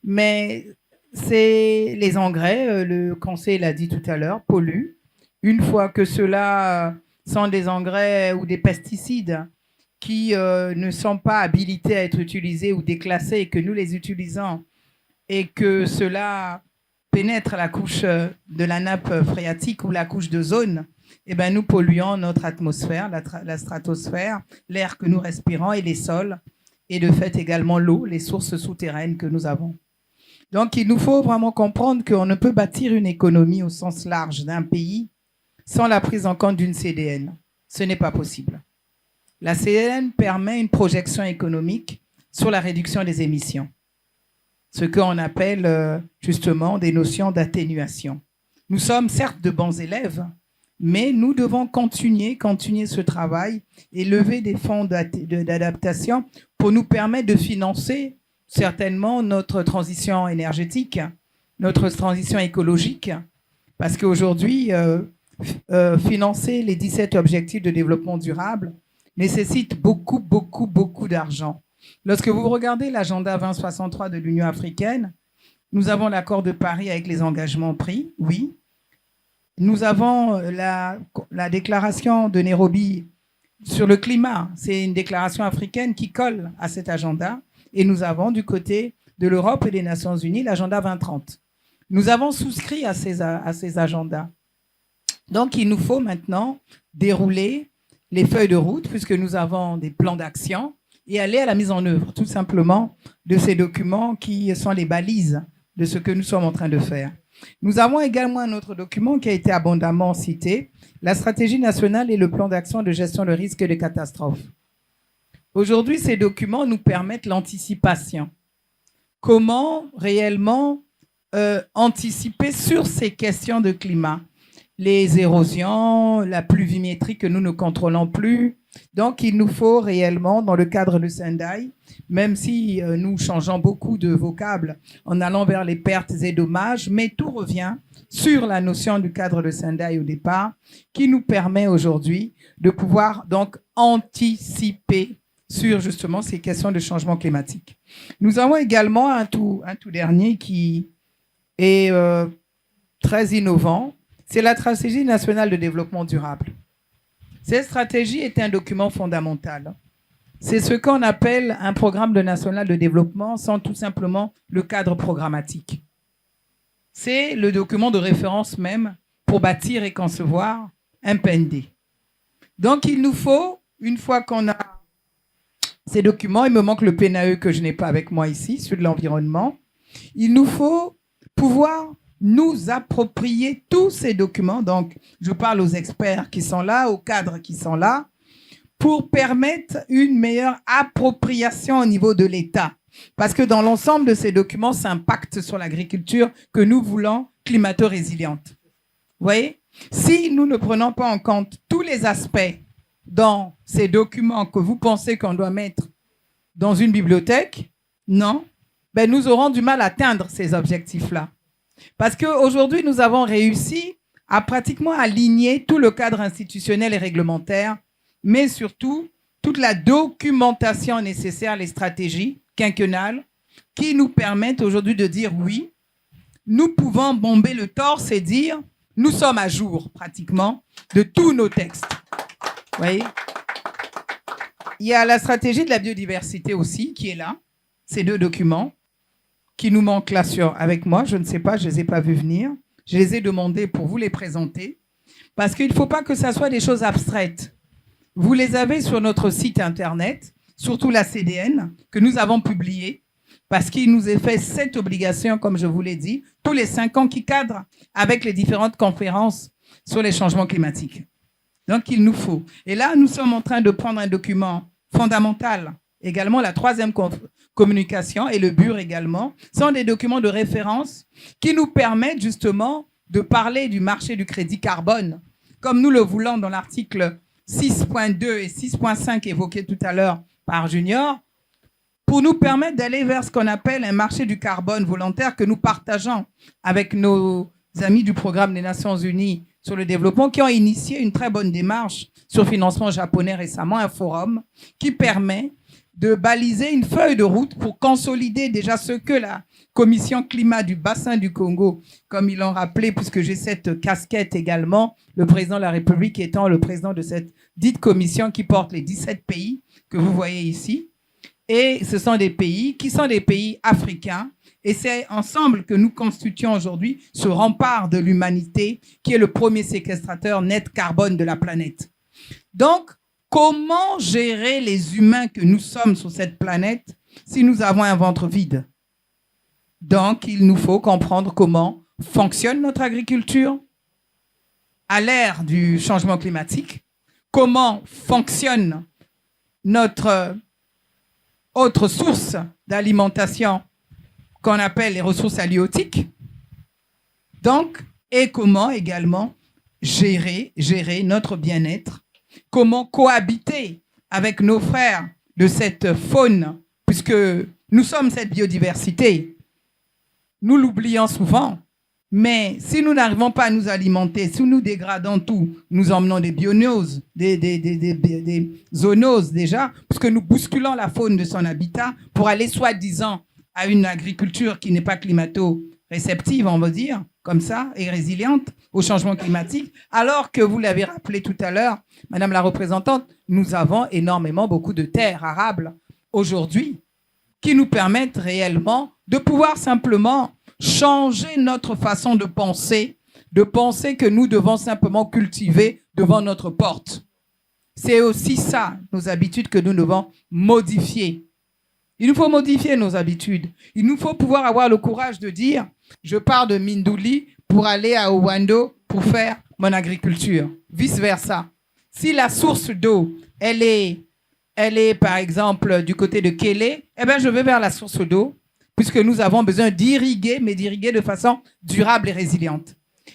mais c'est les engrais, le conseil l'a dit tout à l'heure, polluent. Une fois que ceux-là sont des engrais ou des pesticides qui ne sont pas habilités à être utilisés ou déclassés et que nous les utilisons et que cela pénètre la couche de la nappe phréatique ou la couche d'ozone, eh ben, nous polluons notre atmosphère, la stratosphère, l'air que nous respirons et les sols, et de fait également l'eau, les sources souterraines que nous avons. Donc, il nous faut vraiment comprendre qu'on ne peut bâtir une économie au sens large d'un pays sans la prise en compte d'une CDN. Ce n'est pas possible. La CDN permet une projection économique sur la réduction des émissions, ce qu'on appelle justement des notions d'atténuation. Nous sommes certes de bons élèves, mais nous devons continuer ce travail et lever des fonds d'adaptation pour nous permettre de financer certainement notre transition énergétique, notre transition écologique, parce qu'aujourd'hui, financer les 17 objectifs de développement durable nécessite beaucoup, beaucoup, beaucoup d'argent. Lorsque vous regardez l'agenda 2063 de l'Union africaine, nous avons l'accord de Paris avec les engagements pris, oui. Nous avons la déclaration de Nairobi sur le climat. C'est une déclaration africaine qui colle à cet agenda. Et nous avons du côté de l'Europe et des Nations Unies l'agenda 2030. Nous avons souscrit à ces agendas. Donc, il nous faut maintenant dérouler les feuilles de route, puisque nous avons des plans d'action, et aller à la mise en œuvre, tout simplement, de ces documents qui sont les balises de ce que nous sommes en train de faire. Nous avons également un autre document qui a été abondamment cité, la stratégie nationale et le plan d'action de gestion de risque et de catastrophe. Aujourd'hui, ces documents nous permettent l'anticipation. Comment réellement anticiper sur ces questions de climat? Les érosions, la pluviométrie que nous ne contrôlons plus. Donc, il nous faut réellement, dans le cadre de Sendai, même si nous changeons beaucoup de vocables en allant vers les pertes et dommages, mais tout revient sur la notion du cadre de Sendai au départ, qui nous permet aujourd'hui de pouvoir donc anticiper sur justement ces questions de changement climatique. Nous avons également un tout dernier qui est très innovant, c'est la stratégie nationale de développement durable. Cette stratégie est un document fondamental. C'est ce qu'on appelle un programme national de développement sans tout simplement le cadre programmatique. C'est le document de référence même pour bâtir et concevoir un PND. Donc, il nous faut, une fois qu'on a ces documents, il me manque le PNAE que je n'ai pas avec moi ici, celui de l'environnement, il nous faut pouvoir nous approprier tous ces documents. Donc, je parle aux experts qui sont là, aux cadres qui sont là, pour permettre une meilleure appropriation au niveau de l'État. Parce que dans l'ensemble de ces documents, ça impacte sur l'agriculture que nous voulons climato-résiliente. Vous voyez? Si nous ne prenons pas en compte tous les aspects dans ces documents que vous pensez qu'on doit mettre dans une bibliothèque, non, ben nous aurons du mal à atteindre ces objectifs-là. Parce qu'aujourd'hui, nous avons réussi à pratiquement aligner tout le cadre institutionnel et réglementaire, mais surtout toute la documentation nécessaire, les stratégies quinquennales, qui nous permettent aujourd'hui de dire oui, nous pouvons bomber le torse et dire nous sommes à jour pratiquement de tous nos textes. Vous voyez? Il y a la stratégie de la biodiversité aussi qui est là, ces deux documents qui nous manquent là avec moi. Je ne sais pas, je ne les ai pas vus venir. Je les ai demandés pour vous les présenter parce qu'il ne faut pas que ça soit des choses abstraites. Vous les avez sur notre site internet, surtout la CDN, que nous avons publiée, parce qu'il nous est fait cette obligation, comme je vous l'ai dit, tous les 5 ans qui cadrent avec les différentes conférences sur les changements climatiques. Donc, il nous faut. Et là, nous sommes en train de prendre un document fondamental, également la 3e communication et le BUR également, sont des documents de référence qui nous permettent justement de parler du marché du crédit carbone, comme nous le voulons dans l'article 6.2 et 6.5 évoqués tout à l'heure par Junior, pour nous permettre d'aller vers ce qu'on appelle un marché du carbone volontaire que nous partageons avec nos amis du programme des Nations Unies sur le développement qui ont initié une très bonne démarche sur financement japonais récemment, un forum qui permet de baliser une feuille de route pour consolider déjà ce que la Commission climat du bassin du Congo, comme ils l'ont rappelé, puisque j'ai cette casquette également, le président de la République étant le président de cette dite commission qui porte les 17 pays que vous voyez ici. Et ce sont des pays qui sont des pays africains Et c'est ensemble que nous constituons aujourd'hui ce rempart de l'humanité qui est le premier séquestrateur net carbone de la planète. Donc, comment gérer les humains que nous sommes sur cette planète si nous avons un ventre vide? Donc, il nous faut comprendre comment fonctionne notre agriculture à l'ère du changement climatique, comment fonctionne notre autre source d'alimentation qu'on appelle les ressources halieutiques, donc, et comment également gérer notre bien-être, comment cohabiter avec nos frères de cette faune, puisque nous sommes cette biodiversité. Nous l'oublions souvent, mais si nous n'arrivons pas à nous alimenter, si nous dégradons tout, nous emmenons des bionoses, des zoonoses déjà, puisque nous bousculons la faune de son habitat pour aller soi-disant à une agriculture qui n'est pas climato-réceptive, on va dire, comme ça, et résiliente au changement climatique, alors que vous l'avez rappelé tout à l'heure, Madame la représentante, nous avons énormément beaucoup de terres arables aujourd'hui qui nous permettent réellement de pouvoir simplement changer notre façon de penser que nous devons simplement cultiver devant notre porte. C'est aussi ça, nos habitudes que nous devons modifier. Il nous faut modifier nos habitudes. Il nous faut pouvoir avoir le courage de dire « je pars de Mindouli pour aller à Owando pour faire mon agriculture ». Vice-versa. Si la source d'eau, elle est par exemple du côté de Kélé, eh bien je vais vers la source d'eau puisque nous avons besoin d'irriguer, mais d'irriguer de façon durable et résiliente.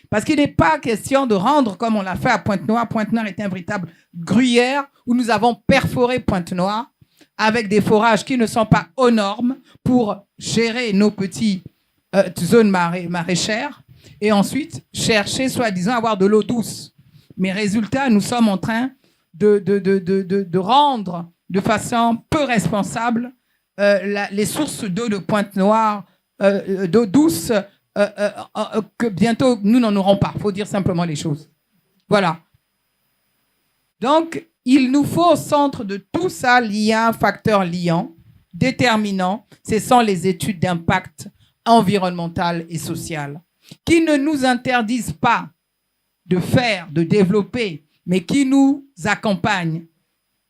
Parce qu'il n'est pas question de rendre comme on l'a fait à Pointe-Noire. Pointe-Noire est un véritable gruyère où nous avons perforé Pointe-Noire avec des forages qui ne sont pas aux normes pour gérer nos petites zones maraîchères et ensuite chercher, soi-disant, à avoir de l'eau douce. Mais résultat, nous sommes en train de rendre de façon peu responsable les sources d'eau de Pointe-Noire, d'eau douce, que bientôt nous n'en aurons pas. Il faut dire simplement les choses. Voilà. Donc, il nous faut au centre de tout ça un facteur liant, déterminant, ce sont les études d'impact environnemental et social, qui ne nous interdisent pas de faire, de développer, mais qui nous accompagnent,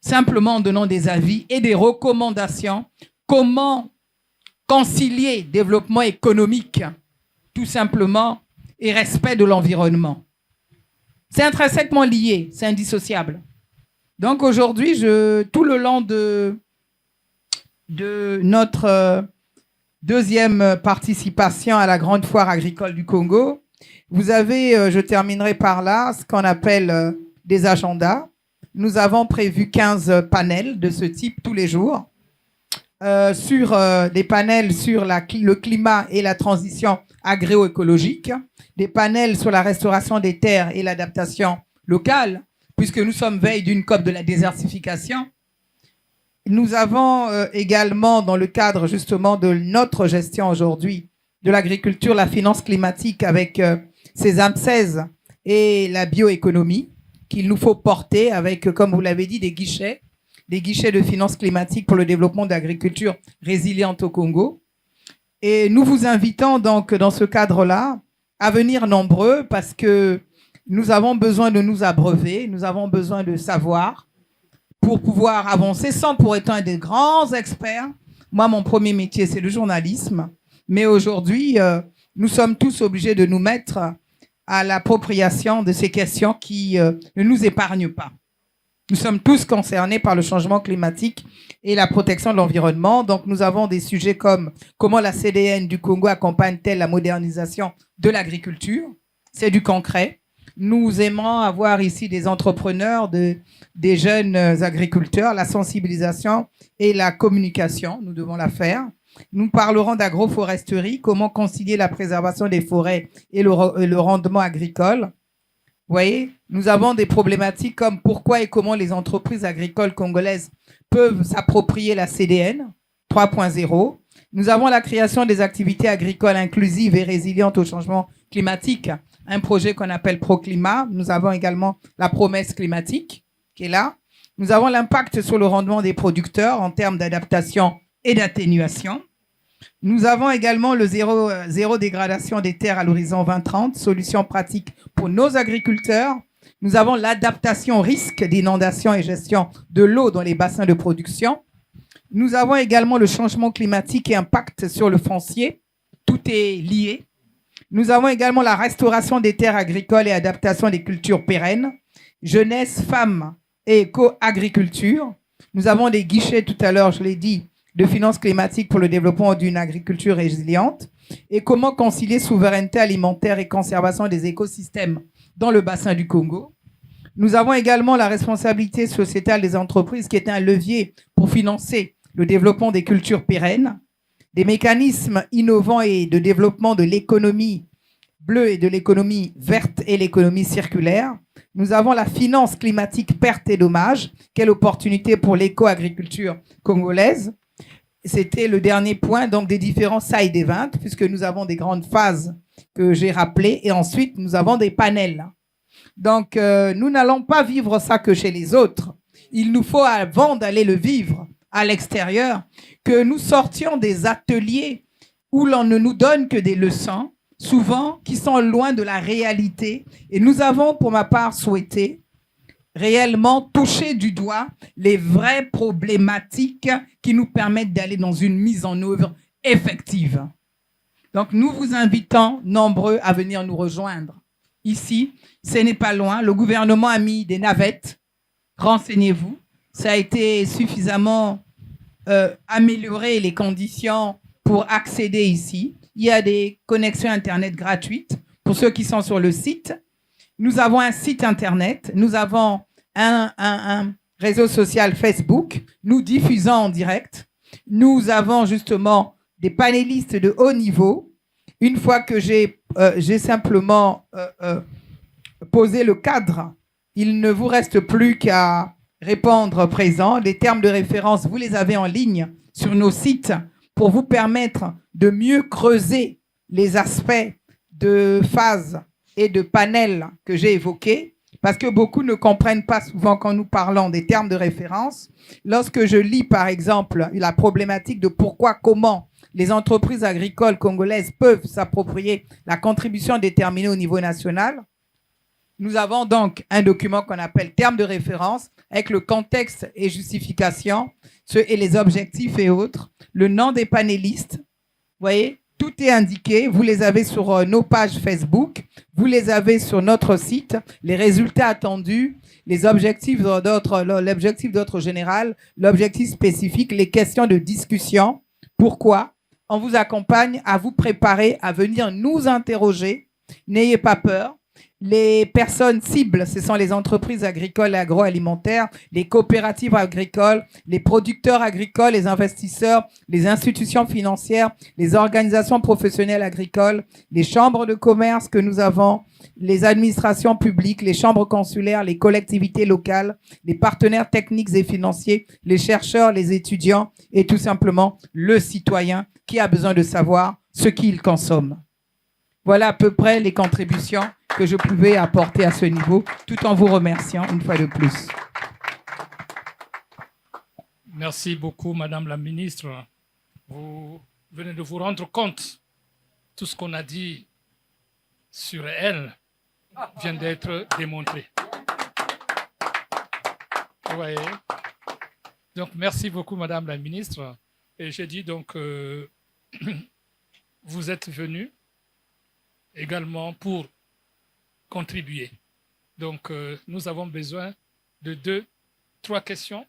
simplement en donnant des avis et des recommandations. Comment concilier développement économique, tout simplement, et respect de l'environnement. C'est intrinsèquement lié, c'est indissociable. Donc aujourd'hui, tout le long de notre deuxième participation à la Grande Foire agricole du Congo, vous avez, je terminerai par là, ce qu'on appelle des agendas. Nous avons prévu 15 panels de ce type tous les jours, sur des panels sur le climat et la transition agroécologique, des panels sur la restauration des terres et l'adaptation locale, puisque nous sommes veille d'une COP de la désertification. Nous avons également, dans le cadre justement de notre gestion aujourd'hui de l'agriculture, la finance climatique avec ses ANSES et la bioéconomie qu'il nous faut porter avec, comme vous l'avez dit, des guichets de finance climatique pour le développement de l'agriculture résiliente au Congo. Et nous vous invitons donc dans ce cadre-là à venir nombreux parce que nous avons besoin de nous abreuver, nous avons besoin de savoir pour pouvoir avancer sans pour être un des grands experts. Moi, mon premier métier, c'est le journalisme. Mais aujourd'hui, nous sommes tous obligés de nous mettre à l'appropriation de ces questions qui ne nous épargnent pas. Nous sommes tous concernés par le changement climatique et la protection de l'environnement. Donc, nous avons des sujets comme comment la CDN du Congo accompagne-t-elle la modernisation de l'agriculture. C'est du concret. Nous aimons avoir ici des entrepreneurs, des jeunes agriculteurs, la sensibilisation et la communication. Nous devons la faire. Nous parlerons d'agroforesterie, comment concilier la préservation des forêts et le rendement agricole. Vous voyez, nous avons des problématiques comme pourquoi et comment les entreprises agricoles congolaises peuvent s'approprier la CDN 3.0. Nous avons la création des activités agricoles inclusives et résilientes au changement climatique, un projet qu'on appelle ProClimat. Nous avons également la promesse climatique qui est là. Nous avons l'impact sur le rendement des producteurs en termes d'adaptation et d'atténuation. Nous avons également le zéro dégradation des terres à l'horizon 2030, solutions pratiques pour nos agriculteurs. Nous avons l'adaptation au risque d'inondation et gestion de l'eau dans les bassins de production. Nous avons également le changement climatique et impact sur le foncier. Tout est lié. Nous avons également la restauration des terres agricoles et adaptation des cultures pérennes, jeunesse, femmes et éco-agriculture. Nous avons des guichets, tout à l'heure, je l'ai dit, de finances climatiques pour le développement d'une agriculture résiliente et comment concilier souveraineté alimentaire et conservation des écosystèmes dans le bassin du Congo. Nous avons également la responsabilité sociétale des entreprises qui est un levier pour financer le développement des cultures pérennes, des mécanismes innovants et de développement de l'économie bleue et de l'économie verte et l'économie circulaire. Nous avons la finance climatique perte et dommages. Quelle opportunité pour l'éco-agriculture congolaise. C'était le dernier point, donc des différents side events, puisque nous avons des grandes phases que j'ai rappelées, et ensuite nous avons des panels. Donc nous n'allons pas vivre ça que chez les autres. Il nous faut, avant d'aller le vivre à l'extérieur, que nous sortions des ateliers où l'on ne nous donne que des leçons, souvent qui sont loin de la réalité. Et nous avons, pour ma part, souhaité réellement toucher du doigt les vraies problématiques qui nous permettent d'aller dans une mise en œuvre effective. Donc, nous vous invitons nombreux à venir nous rejoindre. Ici, ce n'est pas loin. Le gouvernement a mis des navettes. Renseignez-vous. Ça a été suffisamment amélioré, les conditions pour accéder ici. Il y a des connexions Internet gratuites pour ceux qui sont sur le site. Nous avons un site Internet. Nous avons un réseau social Facebook. Nous diffusons en direct. Nous avons justement des panélistes de haut niveau. Une fois que j'ai simplement posé le cadre, il ne vous reste plus qu'à répondre présent. Les termes de référence, vous les avez en ligne sur nos sites pour vous permettre de mieux creuser les aspects de phase et de panel que j'ai évoqués, parce que beaucoup ne comprennent pas souvent quand nous parlons des termes de référence. Lorsque je lis, par exemple, la problématique de pourquoi, comment les entreprises agricoles congolaises peuvent s'approprier la contribution déterminée au niveau national, nous avons donc un document qu'on appelle termes de référence avec le contexte et justification et les objectifs et autres, le nom des panélistes. Vous voyez, tout est indiqué. Vous les avez sur nos pages Facebook, vous les avez sur notre site, les résultats attendus, les objectifs l'objectif d'ordre général, l'objectif spécifique, les questions de discussion. Pourquoi? On vous accompagne à vous préparer à venir nous interroger. N'ayez pas peur. Les personnes cibles, ce sont les entreprises agricoles et agroalimentaires, les coopératives agricoles, les producteurs agricoles, les investisseurs, les institutions financières, les organisations professionnelles agricoles, les chambres de commerce que nous avons, les administrations publiques, les chambres consulaires, les collectivités locales, les partenaires techniques et financiers, les chercheurs, les étudiants et tout simplement le citoyen qui a besoin de savoir ce qu'il consomme. Voilà à peu près les contributions que je pouvais apporter à ce niveau, tout en vous remerciant une fois de plus. Merci beaucoup, Madame la Ministre. Vous venez de vous rendre compte. Tout ce qu'on a dit sur elle vient d'être démontré. Vous voyez? Donc, merci beaucoup, Madame la Ministre. Et j'ai dit donc, vous êtes venue également pour contribuer. Donc, nous avons besoin de 2-3 questions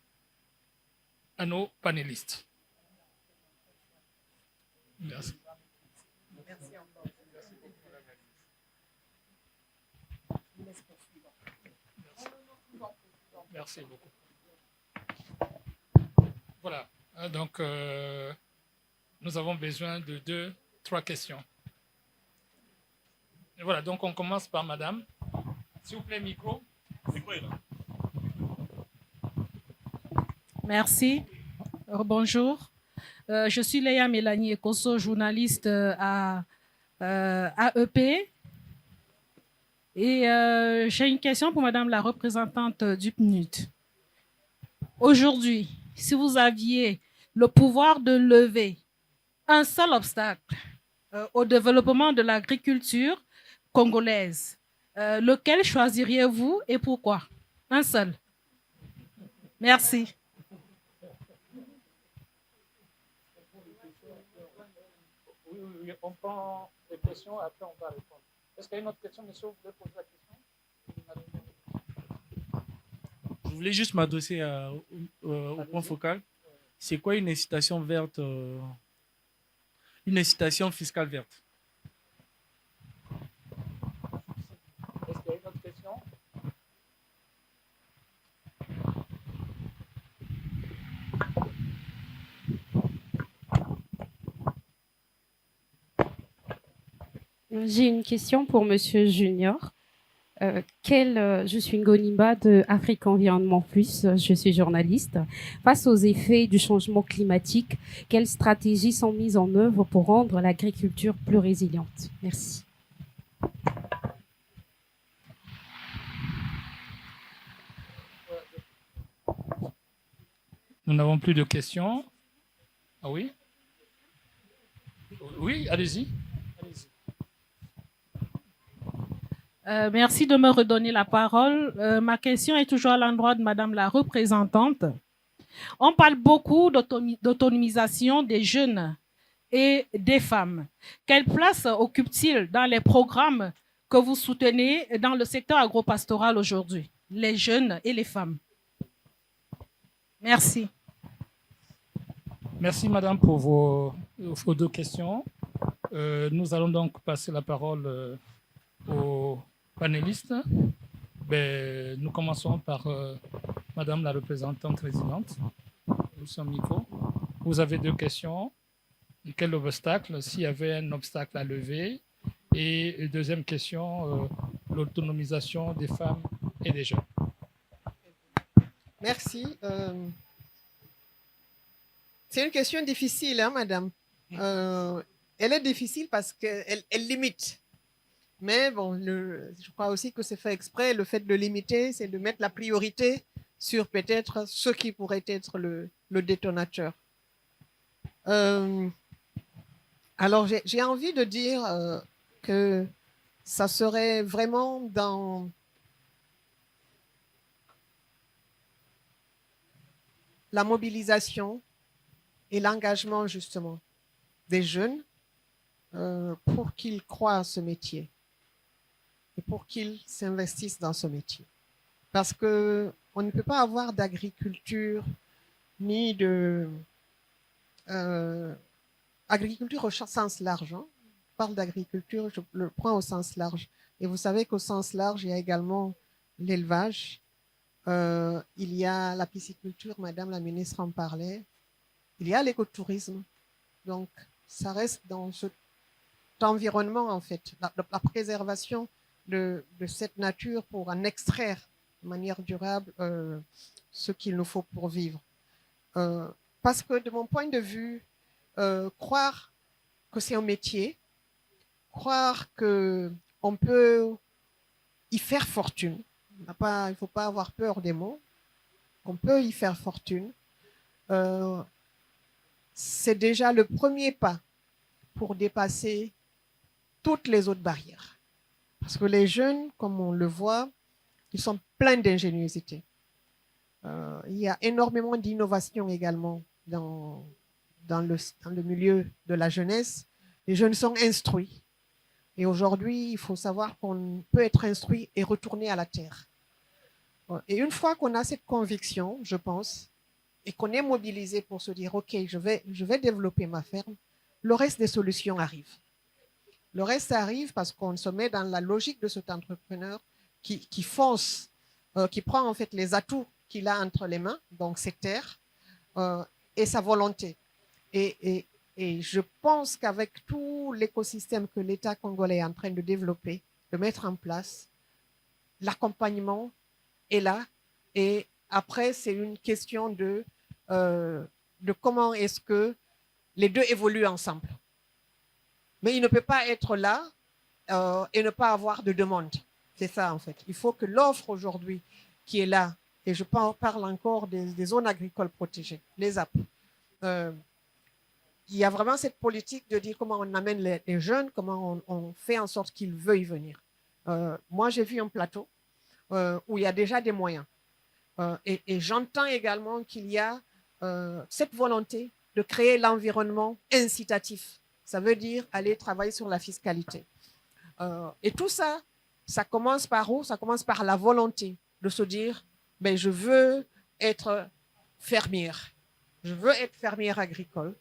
à nos panélistes. Merci. Merci beaucoup. Voilà. Donc, nous avons besoin de 2-3 questions. Et voilà, donc on commence par Madame. S'il vous plaît, micro. Merci. Bonjour. Je suis Léa Mélanie Ekosso, journaliste à AEP. Et j'ai une question pour Madame la représentante du PNUD. Aujourd'hui, si vous aviez le pouvoir de lever un seul obstacle au développement de l'agriculture congolaise, lequel choisiriez-vous et pourquoi? Un seul. Merci. Oui, on prend les questions, après on va répondre. Est-ce qu'il y a une autre question, monsieur? Vous voulez poser la question? Je voulais juste m'adresser au point focal. C'est quoi une incitation verte, une incitation fiscale verte? Est-ce qu'il y a une autre question? J'ai une question pour Monsieur Junior. Je suis Ngonimba de Afrique Environnement Plus, je suis journaliste. Face aux effets du changement climatique, quelles stratégies sont mises en œuvre pour rendre l'agriculture plus résiliente? Merci. Nous n'avons plus de questions. Ah oui? Oui, allez-y. Merci de me redonner la parole. Ma question est toujours à l'endroit de Madame la représentante. On parle beaucoup d'autonomisation des jeunes et des femmes. Quelle place occupe-t-il dans les programmes que vous soutenez dans le secteur agropastoral aujourd'hui, les jeunes et les femmes? Merci. Merci, madame, pour vos deux questions. Nous allons donc passer la parole aux panélistes. Nous commençons par madame la représentante résidente. Son micro. Vous avez deux questions. Quel obstacle, s'il y avait un obstacle à lever? Et deuxième question, l'autonomisation des femmes et des jeunes. Merci. C'est une question difficile, hein, madame. Elle est difficile parce qu'elle limite. Mais bon, je crois aussi que c'est fait exprès. Le fait de limiter, c'est de mettre la priorité sur peut-être ce qui pourrait être le détonateur. Alors, j'ai envie de dire que ça serait vraiment dans la mobilisation et l'engagement, justement, des jeunes pour qu'ils croient à ce métier et pour qu'ils s'investissent dans ce métier. Parce qu'on ne peut pas avoir d'agriculture ni de... agriculture au sens large. Hein. Je parle d'agriculture, je le prends au sens large. Et vous savez qu'au sens large, il y a également l'élevage. Il y a la pisciculture, Madame la ministre en parlait. Il y a l'écotourisme. Donc, ça reste dans cet environnement, en fait, la préservation de cette nature pour en extraire de manière durable ce qu'il nous faut pour vivre. Parce que de mon point de vue, croire que c'est un métier, croire qu'on peut y faire fortune, il ne faut pas avoir peur des mots, qu'on peut y faire fortune, c'est déjà le premier pas pour dépasser toutes les autres barrières. Parce que les jeunes, comme on le voit, ils sont pleins d'ingéniosité. Il y a énormément d'innovation également dans le milieu de la jeunesse. Les jeunes sont instruits. Et aujourd'hui, il faut savoir qu'on peut être instruit et retourner à la terre. Et une fois qu'on a cette conviction, je pense, et qu'on est mobilisé pour se dire, OK, je vais développer ma ferme, le reste des solutions arrive. Le reste arrive parce qu'on se met dans la logique de cet entrepreneur qui fonce, qui prend en fait les atouts qu'il a entre les mains, donc ses terres, et sa volonté. Et je pense qu'avec tout l'écosystème que l'État congolais est en train de développer, de mettre en place, l'accompagnement est là. Et après, c'est une question de comment est-ce que les deux évoluent ensemble. Mais il ne peut pas être là et ne pas avoir de demande. C'est ça, en fait. Il faut que l'offre aujourd'hui qui est là, et je parle encore des zones agricoles protégées, les ZAP, il y a vraiment cette politique de dire comment on amène les jeunes, comment on fait en sorte qu'ils veuillent venir. Moi, j'ai vu un plateau où il y a déjà des moyens. Et j'entends également qu'il y a cette volonté de créer l'environnement incitatif. Ça veut dire aller travailler sur la fiscalité. Et tout ça, ça commence par où? Ça commence par la volonté de se dire, ben, je veux être fermière. Je veux être fermière agricole.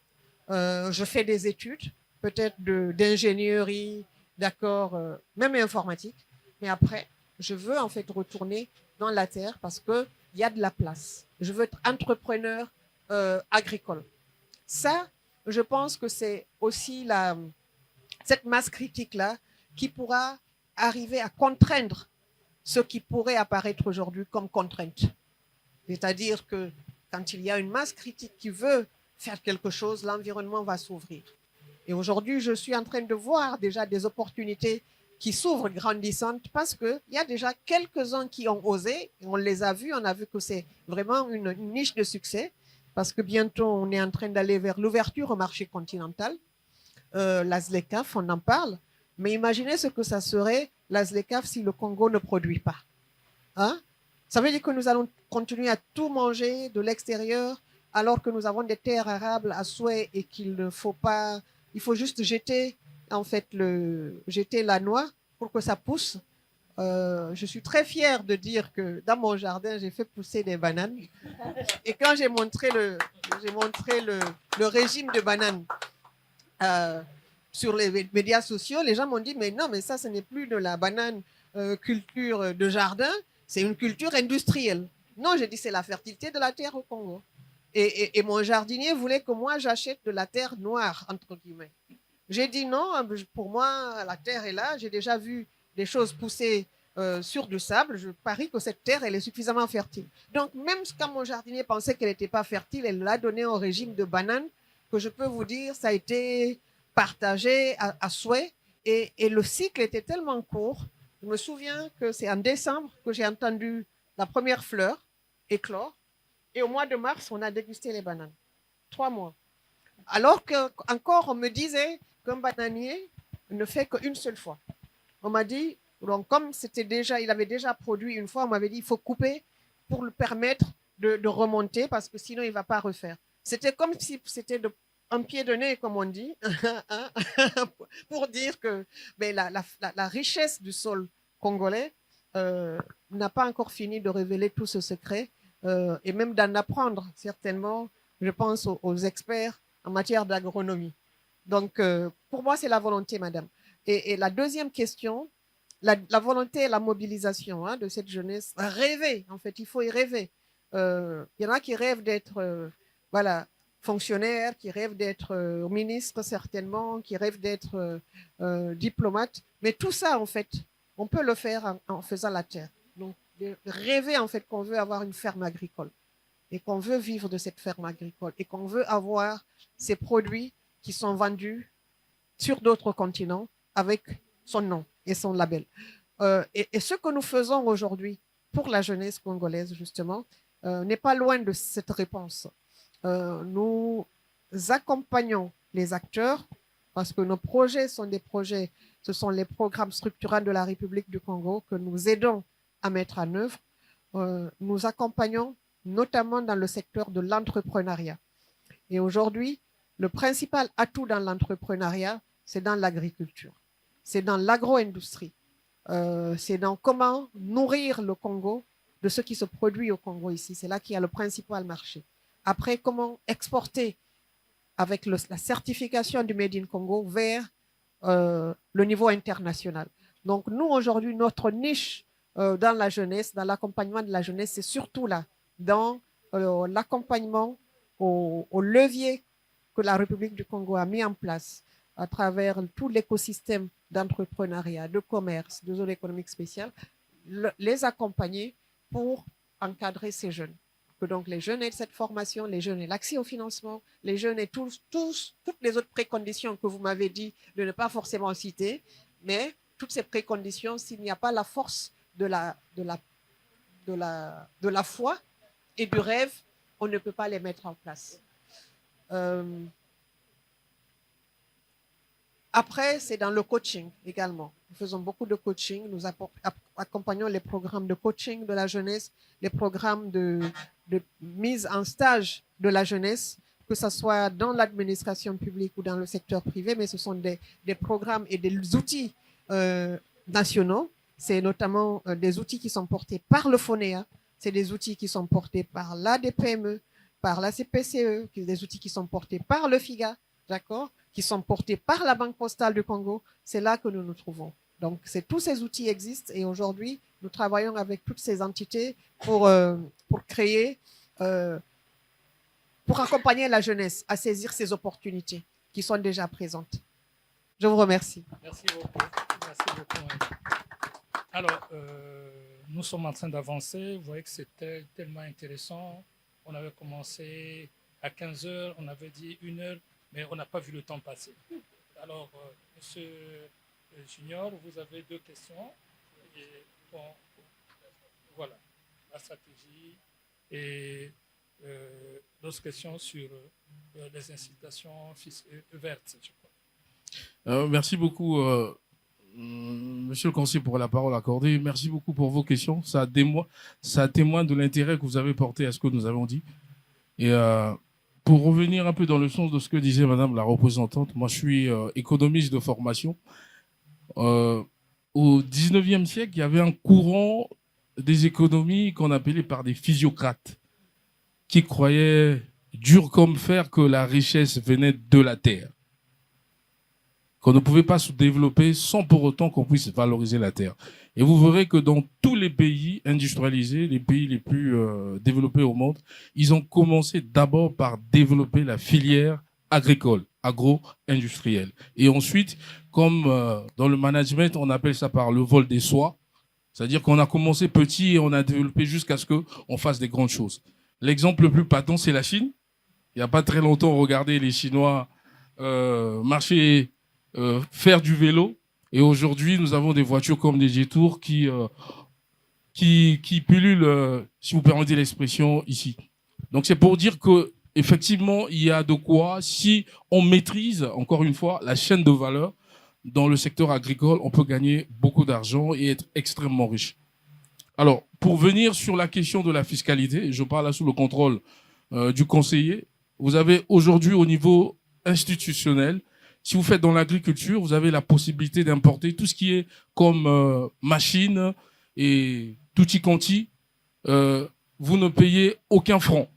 Je fais des études, peut-être d'ingénierie, d'accord, même informatique. Mais après, je veux en fait retourner dans la terre parce qu'il y a de la place. Je veux être entrepreneur agricole. Ça, je pense que c'est aussi cette masse critique-là qui pourra arriver à contraindre ce qui pourrait apparaître aujourd'hui comme contrainte. C'est-à-dire que quand il y a une masse critique qui veut faire quelque chose, l'environnement va s'ouvrir. Et aujourd'hui, je suis en train de voir déjà des opportunités qui s'ouvrent grandissantes parce qu'il y a déjà quelques-uns qui ont osé. On les a vus, on a vu que c'est vraiment une niche de succès parce que bientôt, on est en train d'aller vers l'ouverture au marché continental. La ZLECAf, on en parle. Mais imaginez ce que ça serait, la ZLECAf, si le Congo ne produit pas. Hein? Ça veut dire que nous allons continuer à tout manger de l'extérieur alors que nous avons des terres arables à souhait et qu'il ne faut pas... Il faut juste jeter, en fait, jeter la noix pour que ça pousse. Je suis très fière de dire que dans mon jardin, j'ai fait pousser des bananes. Et quand j'ai montré le régime de bananes sur les médias sociaux, les gens m'ont dit, mais non, mais ça, ce n'est plus de la banane culture de jardin, c'est une culture industrielle. Non, j'ai dit, c'est la fertilité de la terre au Congo. Et mon jardinier voulait que moi, j'achète de la terre noire, entre guillemets. J'ai dit non, pour moi, la terre est là. J'ai déjà vu des choses pousser sur du sable. Je parie que cette terre, elle est suffisamment fertile. Donc, même quand mon jardinier pensait qu'elle n'était pas fertile, elle l'a donné au régime de banane, que je peux vous dire, ça a été partagé à souhait. Et le cycle était tellement court. Je me souviens que c'est en décembre que j'ai entendu la première fleur éclore. Et au mois de mars, on a dégusté les bananes. 3 mois. Alors qu'encore, on me disait qu'un bananier ne fait qu'une seule fois. On m'a dit, donc comme il avait déjà produit une fois, on m'avait dit il faut couper pour lui permettre de remonter parce que sinon il ne va pas refaire. C'était comme si c'était un pied de nez, comme on dit, pour dire que ben, la richesse du sol congolais n'a pas encore fini de révéler tout ce secret. Et même d'en apprendre certainement, je pense aux experts en matière d'agronomie. Donc, pour moi, c'est la volonté, madame. Et la deuxième question, la volonté et la mobilisation de cette jeunesse. Rêver, en fait, il faut y rêver. Il y en a qui rêvent d'être fonctionnaires, qui rêvent d'être ministres certainement, qui rêvent d'être diplomates. Mais tout ça, en fait, on peut le faire en faisant la terre. Donc, de rêver en fait qu'on veut avoir une ferme agricole et qu'on veut vivre de cette ferme agricole et qu'on veut avoir ces produits qui sont vendus sur d'autres continents avec son nom et son label. Et ce que nous faisons aujourd'hui pour la jeunesse congolaise, justement, n'est pas loin de cette réponse. Nous accompagnons les acteurs parce que nos projets sont des projets, ce sont les programmes structurants de la République du Congo que nous aidons à mettre en œuvre. Nous accompagnons notamment dans le secteur de l'entrepreneuriat. Et aujourd'hui, le principal atout dans l'entrepreneuriat, c'est dans l'agriculture, c'est dans l'agro-industrie, c'est dans comment nourrir le Congo de ce qui se produit au Congo ici. C'est là qu'il y a le principal marché. Après, comment exporter avec la certification du Made in Congo vers le niveau international. Donc nous, aujourd'hui, notre niche dans la jeunesse, dans l'accompagnement de la jeunesse, c'est surtout là, dans l'accompagnement au levier que la République du Congo a mis en place à travers tout l'écosystème d'entrepreneuriat, de commerce, de zone économique spéciale, les accompagner pour encadrer ces jeunes. Que donc les jeunes aient cette formation, les jeunes aient l'accès au financement, les jeunes aient toutes les autres préconditions que vous m'avez dit de ne pas forcément citer, mais toutes ces préconditions, s'il n'y a pas la force de la foi et du rêve, on ne peut pas les mettre en place. Après, c'est dans le coaching également. Nous faisons beaucoup de coaching. Nous accompagnons les programmes de coaching de la jeunesse, les programmes de mise en stage de la jeunesse, que ce soit dans l'administration publique ou dans le secteur privé, mais ce sont des programmes et des outils nationaux. C'est notamment des outils qui sont portés par le FONEA, c'est des outils qui sont portés par l'ADPME, par la CPCE, des outils qui sont portés par le FIGA, d'accord, qui sont portés par la Banque postale du Congo. C'est là que nous nous trouvons. Donc, tous ces outils existent et aujourd'hui, nous travaillons avec toutes ces entités pour créer, pour accompagner la jeunesse à saisir ces opportunités qui sont déjà présentes. Je vous remercie. Merci beaucoup. Merci beaucoup. Alors, nous sommes en train d'avancer. Vous voyez que c'était tellement intéressant. On avait commencé à 15 heures, on avait dit 1 heure, mais on n'a pas vu le temps passer. Alors, Monsieur Junior, vous avez 2 questions. Et, bon, voilà, la stratégie et d'autres questions sur les incitations vertes, je crois. Merci beaucoup, Monsieur le conseiller, pour la parole accordée. Merci beaucoup pour vos questions. Ça témoigne de l'intérêt que vous avez porté à ce que nous avons dit. Et pour revenir un peu dans le sens de ce que disait Madame la représentante, moi je suis économiste de formation. Au 19e siècle, il y avait un courant des économies qu'on appelait par des physiocrates, qui croyaient dur comme fer que la richesse venait de la terre, qu'on ne pouvait pas se développer sans pour autant qu'on puisse valoriser la terre. Et vous verrez que dans tous les pays industrialisés, les pays les plus développés au monde, ils ont commencé d'abord par développer la filière agricole, agro-industrielle. Et ensuite, comme dans le management, on appelle ça par le vol des soies, c'est-à-dire qu'on a commencé petit et on a développé jusqu'à ce qu'on fasse des grandes choses. L'exemple le plus patent, c'est la Chine. Il n'y a pas très longtemps, regardez les Chinois marcher, faire du vélo. Et aujourd'hui, nous avons des voitures comme des Jetour qui pullulent, si vous permettez l'expression, ici. Donc c'est pour dire que effectivement, il y a de quoi, si on maîtrise, encore une fois, la chaîne de valeur dans le secteur agricole, on peut gagner beaucoup d'argent et être extrêmement riche. Alors, pour venir sur la question de la fiscalité, je parle là sous le contrôle du conseiller, vous avez aujourd'hui au niveau institutionnel, si vous faites dans l'agriculture, vous avez la possibilité d'importer tout ce qui est comme machine et tutti quanti. Vous ne payez aucun franc.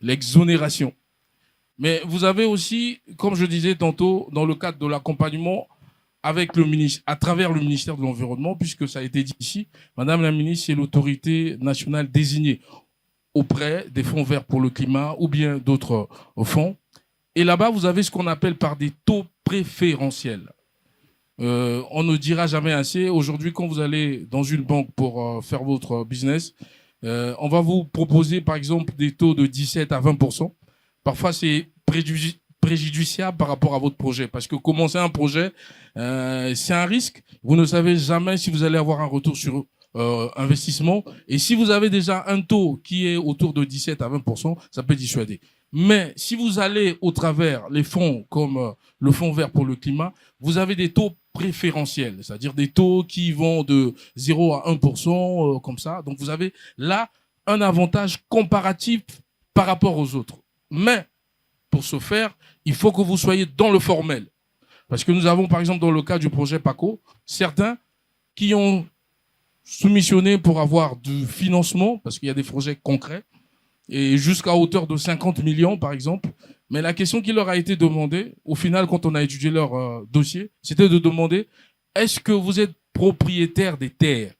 L'exonération. Mais vous avez aussi, comme je disais tantôt, dans le cadre de l'accompagnement avec le ministre, à travers le ministère de l'Environnement, puisque ça a été dit ici, Madame la ministre, c'est l'autorité nationale désignée auprès des fonds verts pour le climat ou bien d'autres fonds. Et là-bas, vous avez ce qu'on appelle par des taux préférentiels. On ne dira jamais assez. Aujourd'hui, quand vous allez dans une banque pour faire votre business, on va vous proposer, par exemple, des taux de 17 à 20%. Parfois, c'est préjudiciable par rapport à votre projet. Parce que commencer un projet, c'est un risque. Vous ne savez jamais si vous allez avoir un retour sur investissement. Et si vous avez déjà un taux qui est autour de 17 à 20%, ça peut dissuader. Mais si vous allez au travers les fonds comme le Fonds vert pour le climat, vous avez des taux préférentiels, c'est-à-dire des taux qui vont de 0 à 1%, comme ça. Donc vous avez là un avantage comparatif par rapport aux autres. Mais pour ce faire, il faut que vous soyez dans le formel. Parce que nous avons, par exemple, dans le cas du projet PACO, certains qui ont soumissionné pour avoir du financement, parce qu'il y a des projets concrets, et jusqu'à hauteur de 50 millions, par exemple. Mais la question qui leur a été demandée, au final, quand on a étudié leur dossier, c'était de demander, est-ce que vous êtes propriétaire des terres?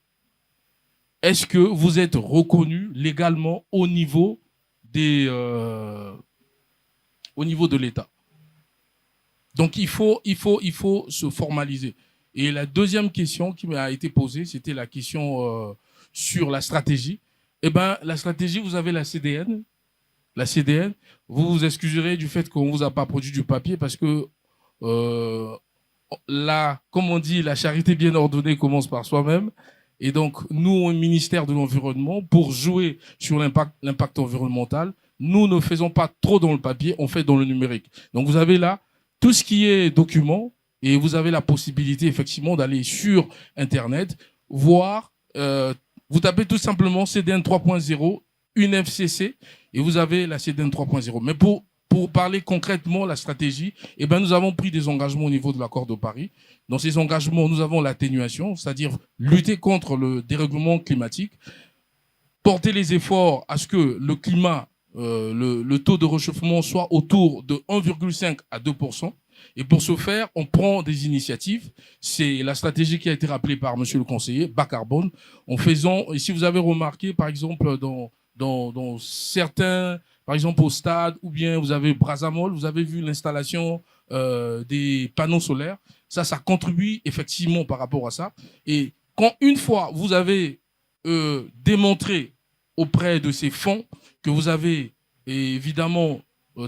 Est-ce que vous êtes reconnu légalement au niveau de l'État? Donc, il faut se formaliser. Et la deuxième question qui m'a été posée, c'était la question sur la stratégie. Eh ben, la stratégie, vous avez la CDN. La CDN, vous vous excuserez du fait qu'on ne vous a pas produit du papier parce que, comme on dit, la charité bien ordonnée commence par soi-même. Et donc, nous, au ministère de l'Environnement, pour jouer sur l'impact environnemental, nous ne faisons pas trop dans le papier, on fait dans le numérique. Donc, vous avez là tout ce qui est documents, et vous avez la possibilité effectivement d'aller sur Internet, voir, vous tapez tout simplement CDN 3.0, une FCC, et vous avez la CDN 3.0. Mais pour parler concrètement la stratégie, eh ben, nous avons pris des engagements au niveau de l'accord de Paris. Dans ces engagements, nous avons l'atténuation, c'est-à-dire lutter contre le dérèglement climatique, porter les efforts à ce que le climat, le taux de réchauffement soit autour de 1,5 à 2%. Et pour ce faire, on prend des initiatives. C'est la stratégie qui a été rappelée par monsieur le conseiller, bas carbone, en faisant, et si vous avez remarqué, par exemple, dans certains, par exemple au stade, ou bien vous avez Brazzamol, vous avez vu l'installation des panneaux solaires. Ça contribue effectivement par rapport à ça. Et quand une fois vous avez démontré auprès de ces fonds que vous avez évidemment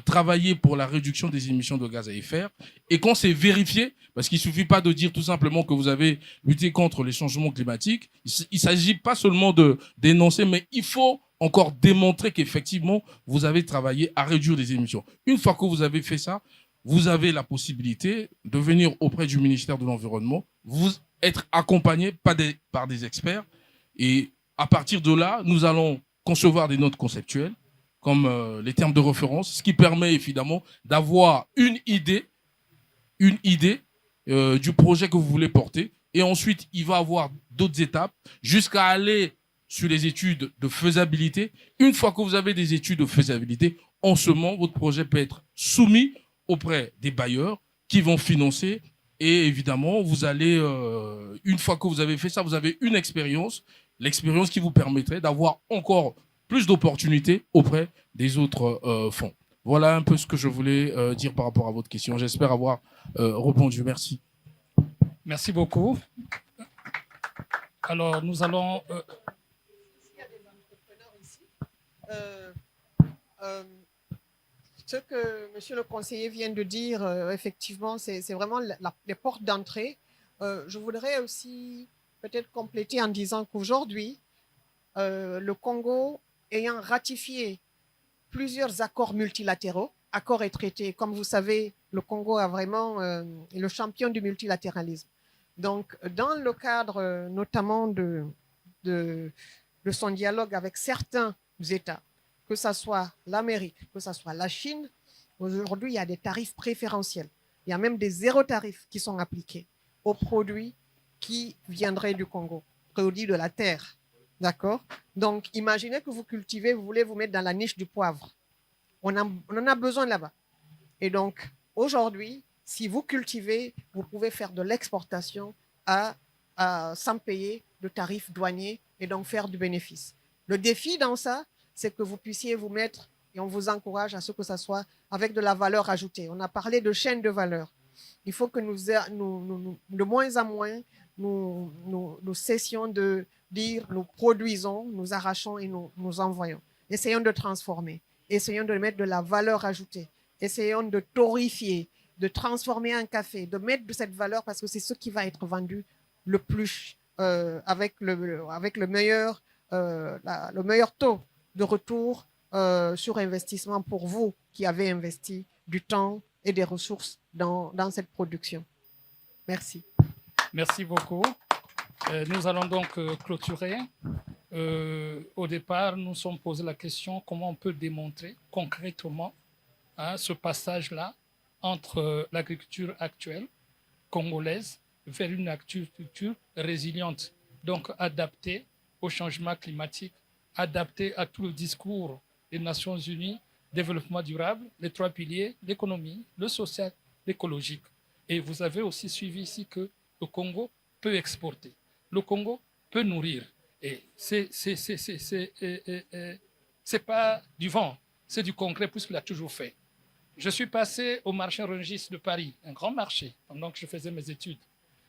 travaillé pour la réduction des émissions de gaz à effet de serre, et quand c'est vérifié, parce qu'il ne suffit pas de dire tout simplement que vous avez lutté contre les changements climatiques, il ne s'agit pas seulement de dénoncer, mais il faut encore démontrer qu'effectivement, vous avez travaillé à réduire les émissions. Une fois que vous avez fait ça, vous avez la possibilité de venir auprès du ministère de l'Environnement, vous être accompagné par des experts, et à partir de là, nous allons concevoir des notes conceptuelles, comme les termes de référence, ce qui permet évidemment d'avoir une idée du projet que vous voulez porter. Et ensuite, il va y avoir d'autres étapes jusqu'à aller sur les études de faisabilité. Une fois que vous avez des études de faisabilité, en ce moment, votre projet peut être soumis auprès des bailleurs qui vont financer. Et évidemment, vous allez, une fois que vous avez fait ça, vous avez une expérience, l'expérience qui vous permettrait d'avoir encore plus d'opportunités auprès des autres fonds. Voilà un peu ce que je voulais dire par rapport à votre question. J'espère avoir répondu. Merci. Merci beaucoup. Alors, nous allons... Ce que monsieur le conseiller vient de dire, effectivement, c'est vraiment les portes d'entrée. Je voudrais aussi peut-être compléter en disant qu'aujourd'hui, le Congo ayant ratifié plusieurs accords multilatéraux, accords et traités, comme vous savez, le Congo a vraiment est le champion du multilatéralisme. Donc, dans le cadre notamment de son dialogue avec certains États, que ce soit l'Amérique, que ce soit la Chine, aujourd'hui, il y a des tarifs préférentiels. Il y a même des zéro tarifs qui sont appliqués aux produits qui viendraient du Congo, produits de la terre. D'accord? Donc, imaginez que vous cultivez, vous voulez vous mettre dans la niche du poivre. On en a besoin là-bas. Et donc, aujourd'hui, si vous cultivez, vous pouvez faire de l'exportation sans payer de tarifs douaniers et donc faire du bénéfice. Le défi dans ça, c'est que vous puissiez vous mettre, et on vous encourage à ce que ça soit avec de la valeur ajoutée. On a parlé de chaîne de valeur. Il faut que de moins en moins, nous cessions de dire nous produisons, nous arrachons et nous envoyons. Essayons de transformer. Essayons de mettre de la valeur ajoutée. Essayons de torréfier, de transformer en café, de mettre de cette valeur parce que c'est ce qui va être vendu le plus avec le meilleur taux de retour sur investissement pour vous qui avez investi du temps et des ressources dans cette production. Merci. Merci beaucoup. Nous allons donc clôturer. Au départ, nous nous sommes posé la question comment on peut démontrer concrètement ce passage-là entre l'agriculture actuelle congolaise vers une agriculture résiliente, donc adaptée au changement climatique, adaptée à tout le discours des Nations Unies, développement durable, les trois piliers, l'économie, le social, l'écologique. Et vous avez aussi suivi ici que le Congo peut exporter. Le Congo peut nourrir. Et c'est pas du vent, c'est du concret puisqu'il a toujours fait. Je suis passé au marché Rungis de Paris, un grand marché, pendant que je faisais mes études.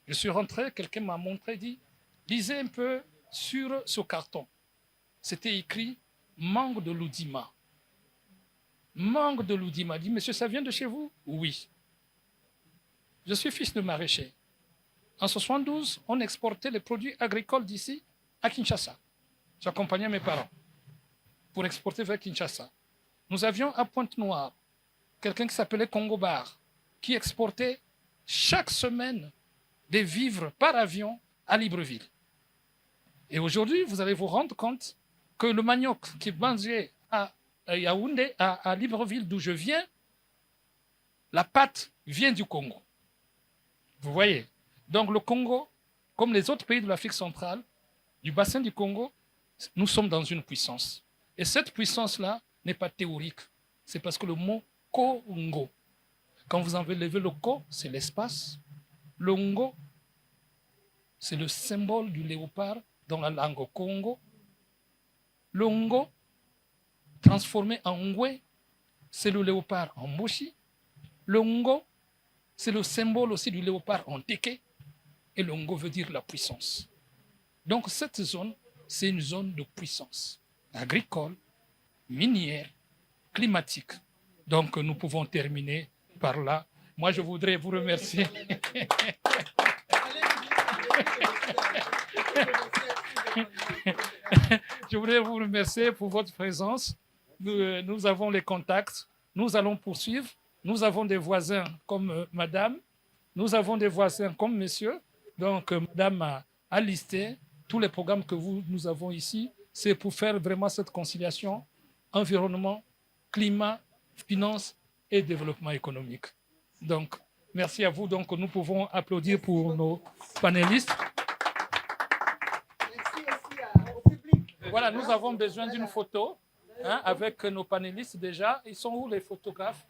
Je suis rentré, quelqu'un m'a montré, dit, lisez un peu sur ce carton. C'était écrit mangue de l'Oudima. Mangue de l'Oudima. Dit, monsieur, ça vient de chez vous? Oui. Je suis fils de maraîcher. En 72, on exportait les produits agricoles d'ici à Kinshasa. J'accompagnais mes parents pour exporter vers Kinshasa. Nous avions à Pointe-Noire quelqu'un qui s'appelait Congo Bar, qui exportait chaque semaine des vivres par avion à Libreville. Et aujourd'hui, vous allez vous rendre compte que le manioc qui est mangé à Yaoundé, à Libreville, d'où je viens, la pâte vient du Congo. Vous voyez? Donc le Congo, comme les autres pays de l'Afrique centrale, du bassin du Congo, nous sommes dans une puissance. Et cette puissance-là n'est pas théorique. C'est parce que le mot Congo, quand vous enlevez le ko, c'est l'espace. Le ngo, c'est le symbole du léopard dans la langue Congo. Le ngo, transformé en ngwe, c'est le léopard en moshi. Le ngo, c'est le symbole aussi du léopard en teke. Et le ngo veut dire la puissance. Donc cette zone, c'est une zone de puissance agricole, minière, climatique. Donc nous pouvons terminer par là. Moi, je voudrais vous remercier. Je voudrais vous remercier pour votre présence. Nous avons les contacts. Nous allons poursuivre. Nous avons des voisins comme madame. Nous avons des voisins comme monsieur. Donc, madame a listé tous les programmes que nous avons ici. C'est pour faire vraiment cette conciliation environnement, climat, finance et développement économique. Donc, merci à vous. Donc, nous pouvons applaudir pour nos panélistes. Merci aussi au public. Voilà, nous avons besoin d'une photo avec nos panélistes déjà. Ils sont où les photographes?